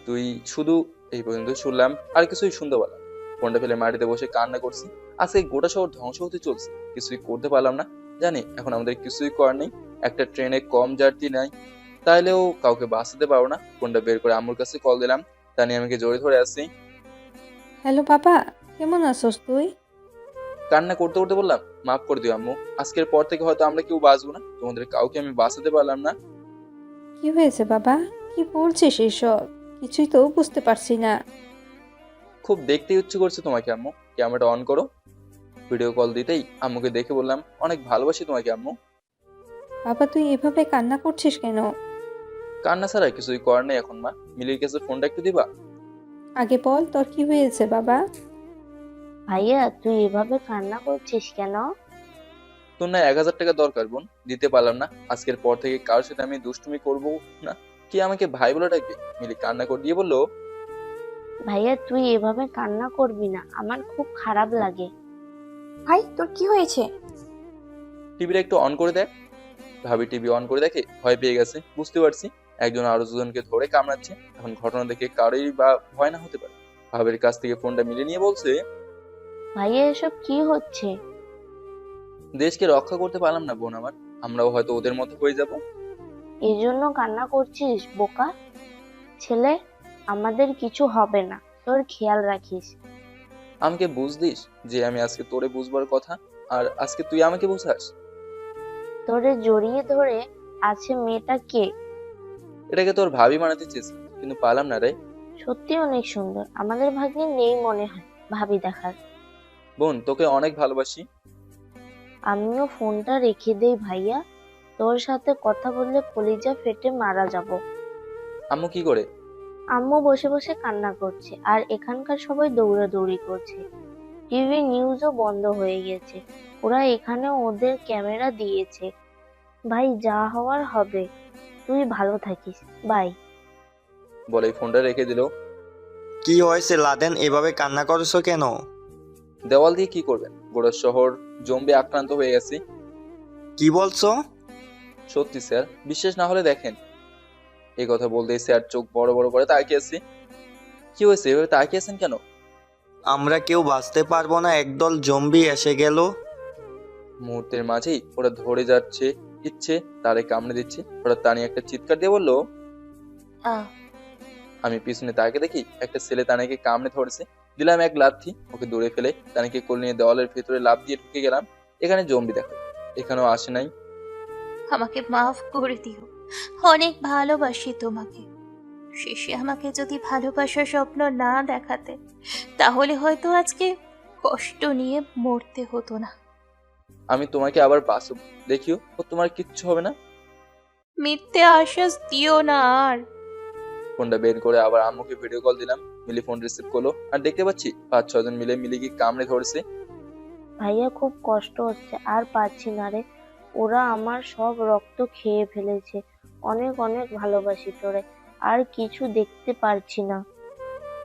তুই শুধু এই পর্যন্ত শুনলাম, আর কিছুই শুনতে পারলাম। ফোনটা ফেলে মাটিতে বসে কান্না করছি। আজকে গোটা শহর ধ্বংস হতে চলছে, কিছুই করতে পারলাম না। জানি এখন আমাদের কিছুই করার নেই, একটা ট্রেনে কম যাত্রী নাই, তাইলেও কাউকে বাঁচাতে পারবো না। ফোনটা বের করে আম্মুর কাছে কল দিলাম। তানি আমাকে জড়িয়ে ধরে আসছি। হ্যালো বাবা, কেমন আছোস তুই? কান্না করতে করতে বললাম, মাফ করে দিও আম্মু, আজকের পর থেকে হয়তো আমরা কেউ বাঁচবো না, তোমাদের কাউকে আমি বাঁচাতে পারলাম না। কি হয়েছে বাবা? কি বলছিস এসব? কিছুই তো বুঝতে পারছি না। খুব দেখতে ইচ্ছে করছে তোমাকে আম্মু, ক্যামেরাটা অন করো। ভিডিও কল দিতেই আম্মুকে দেখে বললাম, অনেক ভালোবাসি তোমাকে আম্মু। বাবা তুই এভাবে কান্না করছিস কেন? কান্না ছাড়া কিছুই করার নেই এখন মা। মিলির কাছে ফোনটা একটু দিবা? আগে বল তোর কি হয়েছে বাবা? ভাইয়া তুই এভাবে কান্না করছিস কেন? তোর না 1000 টাকা দরকার বোন, দিতে পারলাম না। আজকের পর থেকে কারোর সাথে আমি দুষ্টুমি করবো না। কি আমাকে ভাই বলে ডাকবে? মিলি কান্না করে দিয়ে বললো, ভাইয়া তুই এভাবে কান্না করবি না, আমার খুব খারাপ লাগে। ভাই তোর কি হয়েছে? টিভিটা একটু অন করে দেখ। ভাবি টিভি অন করে দেখে ভয় পেয়ে গেছে, বুঝতে পারছি একজন আরো দুজনকে ধরে কামড়াচ্ছে। এখন ঘটনা দেখে কারোই বা ভয় না হতে পারে। ভাবির কাছ থেকে ফোনটা মিলে নিয়ে বলছে, ভাইয়া এসব কি হচ্ছে? দেশকে রক্ষা করতে পারলাম না বোন আমার, আমরাও হয়তো ওদের মতো হয়ে যাব। এই জন্য কান্না করছিস বোকা ছেলে? আমাদের কিছু হবে না, তোর খেয়াল রাখিস। আমাকে বুঝদিস যে আমি আজকে তোরে বুঝবার কথা, আর আজকে তুই আমাকে বুঝাস? তোরে জড়িয়ে ধরে আছে মেয়েটা কে? এটাকে তোর ভাবি বানাতে চেয়েছিলাম, কিন্তু পারলাম না রে। সত্যি অনেক সুন্দর, আমাদের ভাগ্যে নেই মনে হয় ভাবি দেখার। বোন তোকে অনেক ভালোবাসি। আমিও ফোনটা রেখে দেই ভাইয়া, তোর সাথে কথা বললে কলিজা ফেটে মারা যাব। আম্মু কি করে? আম্মু বসে বসে কান্না করছে, আর এখানকার সবাই দৌড়াদৌড়ি করছে। টিভি নিউজও বন্ধ হয়ে গেছে, ওরা এখানে ওদের ক্যামেরা দিয়েছে। ভাই যা হওয়ার হবে, তুই ভালো থাকিস, বাই। বলে ফোনটা রেখে দিল। কি হয়েছে লাদেন, এভাবে কান্না করছো কেন? দেওয়াল দিয়ে কি করবেন, গোটা শহর জম্বি আক্রান্ত হয়ে গেছে। কি বলছো? সত্যি স্যার, বিশ্বাস না হলে দেখেন। এই কথা বলতেই স্যার চোখ বড় বড় করে তাকিয়ে আছে। কি হয়েছে, এভাবে তাকিয়ে আছেন কেন? আমরা কেউ বাঁচতে পারবো না, একদল জম্বি এসে গেল। মুহূর্তের মাঝেই ওরা ধরে যাচ্ছে, ইচ্ছে তারে কামড়ে দিচ্ছে। ওরা তানি একটা চিৎকার দিয়ে বললো। আমি পিছনে তাকে দেখি একটা ছেলে তানিকে কামড়ে ধরেছে। দিলাম এক লাথি, ওকে দৌড়ে ফেলে তানিকে কোলে নিয়ে দেওয়ালের ভেতরে লাফ দিয়ে ঢুকে গেলাম। এখানে জম্বি দেখো, এখানেও আসে নাই। আমাকে মাফ করে দিও, অনেক ভালোবাসি তোমাকে। শেষে আমাকে যদি ভালোবাসার স্বপ্ন না দেখাতে, তাহলে হয়তো আজকে কষ্ট নিয়ে মরতে হতো না। আমি তোমাকে আবার বাঁচাবো, দেখিও ও তোমার কিচ্ছু হবে না। মিথ্যে আশ্বাস দিও না আর। ফোনটা বের করে আবার আম্মুকে ভিডিও কল দিলাম। মিলি ফোন রিসিভ করলো, আর দেখতে পাচ্ছি 5-6 জন মিলে মিলিকে কামড়ে ধরেছে। ভাইয়া খুব কষ্ট হচ্ছে, আর পারছি না রে। ওরা আমার সব রক্ত খেয়ে ফেলেছে। অনেক অনেক ভালোবাসি তোরে, আর কিছু দেখতে পারছি না।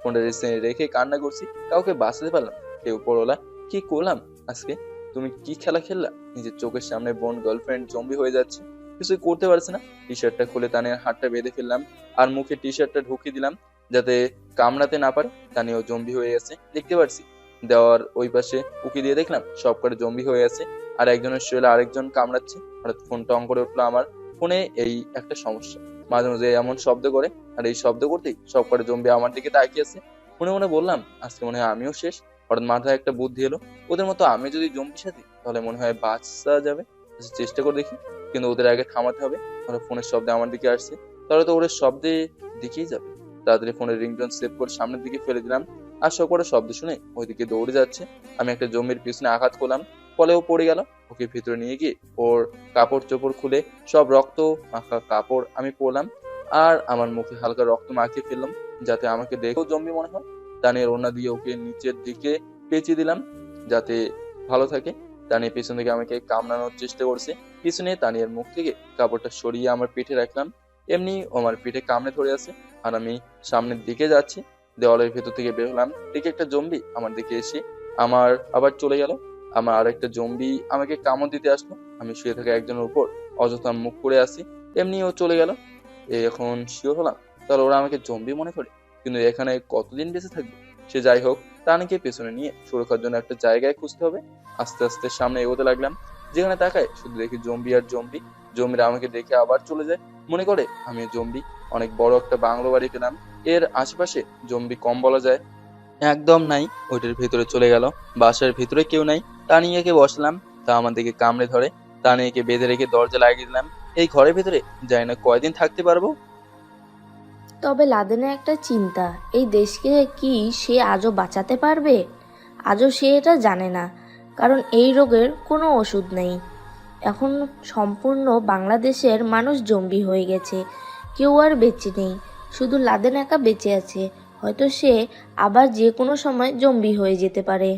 ফোনটা রেখে কান্না করছি, কাউকে বাঁচাতে পারলাম। কেউ পড়লা, কি করলাম আজকে? তুমি কি খেলা খেললা? নিজের চোখের সামনে বোন গার্লফ্রেন্ড জম্বি হয়ে যাচ্ছে, কিছুই করতে পারছে না। টি শার্টটা খুলে তানিয়ার হাতটা বেঁধে ফেললাম, আর মুখে টি শার্টটা ঢুকিয়ে দিলাম যাতে কামড়াতে না পারে। তানিয়াও জম্বি হয়ে গেছে, দেখতে পারছি। দেওয়ার ওই পাশে উকি দিয়ে দেখলাম সব কটা জম্বি হয়ে আছে, আর একজনের শরীরে আরেকজন কামড়াচ্ছে। হঠাৎ ফোনটা অন করে উঠলো। আমার ফোনে এই একটা সমস্যা, মাঝে মাঝে এমন শব্দ করে, আর এই শব্দ করতেই সব কটা জম্বি আমার দিকে তাকিয়ে আছে। মনে মনে বললাম, আজকে মনে হয় আমিও শেষ। হঠাৎ মাথায় একটা বুদ্ধি এলো, ওদের মতো আমি যদি জম্বি সাথে, তাহলে মনে হয় বাঁচা যাবে। চেষ্টা করে দেখি, কিন্তু ওদের আগে থামাতে হবে। ওরা ফোনের শব্দে আমার দিকে আসছে, তাহলে তো ওদের শব্দে দিকেই যাবে। তাড়াতাড়ি ফোনের রিংটোন সেভ করে সামনের দিকে ফেলে দিলাম, আর সকটা শব্দ শুনে ওইদিকে দৌড়ে যাচ্ছে। আমি একটা জম্বির পিছনে আঘাত করলাম, ফলে ও পড়ে গেল। ওকে ভিতরে নিয়ে গিয়ে ওর কাপড় চোপড় খুলে সব রক্ত মাখা কাপড় আমি পরলাম, আর আমার মুখে হালকা রক্ত মাখিয়ে ফেললাম যাতে আমাকে দেখেও জম্বি মনে হয়। তানিয়ার ওড়না দিয়ে ওকে নিচের দিকে পেঁচিয়ে দিলাম যাতে ভালো থাকে। তানিয়া পিছন থেকে আমাকে কামড়ানোর চেষ্টা করছে। পিছনে তানিয়ার মুখ থেকে কাপড়টা সরিয়ে আমার পেটে রাখলাম, এমনি ও আমার পিঠে কামড়ে ধরে আছে আর আমি সামনের দিকে যাচ্ছি। দেওয়ালের ভেতর থেকে বের হলাম, দেখি একটা জম্বি আমার দিকে এসে আমার আবার চলে গেল। আমার আর একটা জম্বি আমাকে কামড় দিতে আসলো। আমি শুয়ে থাকা একজনের উপর অযথা মুখ করে আসি, এমনি ও চলে গেল। এখন শিওর হলাম তাহলে ওরা আমাকে জম্বি মনে করে, কিন্তু এখানে কতদিন বেঁচে থাকবে। সে যাই হোক, রানীকে পেছনে নিয়ে সুরক্ষার জন্য একটা জায়গায় খুঁজতে হবে। আস্তে আস্তে সামনে এগোতে লাগলাম, যেখানে তাকায় শুধু দেখি জম্বি আর জম্বি। জম্বিরা আমাকে দেখে আবার চলে যায়, মনে করে আমি জম্বি। অনেক বড় একটা বাংলো বাড়ি পেলাম, এর আশেপাশে জম্বি কম বলা যায় একদম নাই। ওইটার ভিতরে চলে গেল, বাসার ভিতরে কেউ নাই। তানিয়াকে বসলাম, তা আমার দিকে কামড়ে ধরে। তানিয়াকে বেঁধে রেখে দরজা লাগিয়ে দিলাম। এই ঘরের ভিতরে জানি না কয়দিন থাকতে পারবো। তবে লাদেনের একটা চিন্তা, এই দেশকে কি সে আজও বাঁচাতে পারবে? আজও সে এটা জানে না, কারণ এই রোগের কোনো ওষুধ নেই। এখন সম্পূর্ণ বাংলাদেশের মানুষ জম্বি হয়ে গেছে, কেউ আর বেঁচে নেই, শুধু লাদেন একা বেঁচে আছে। হয়তো সে আবার যে কোনো সময় জম্বি হয়ে যেতে পারে।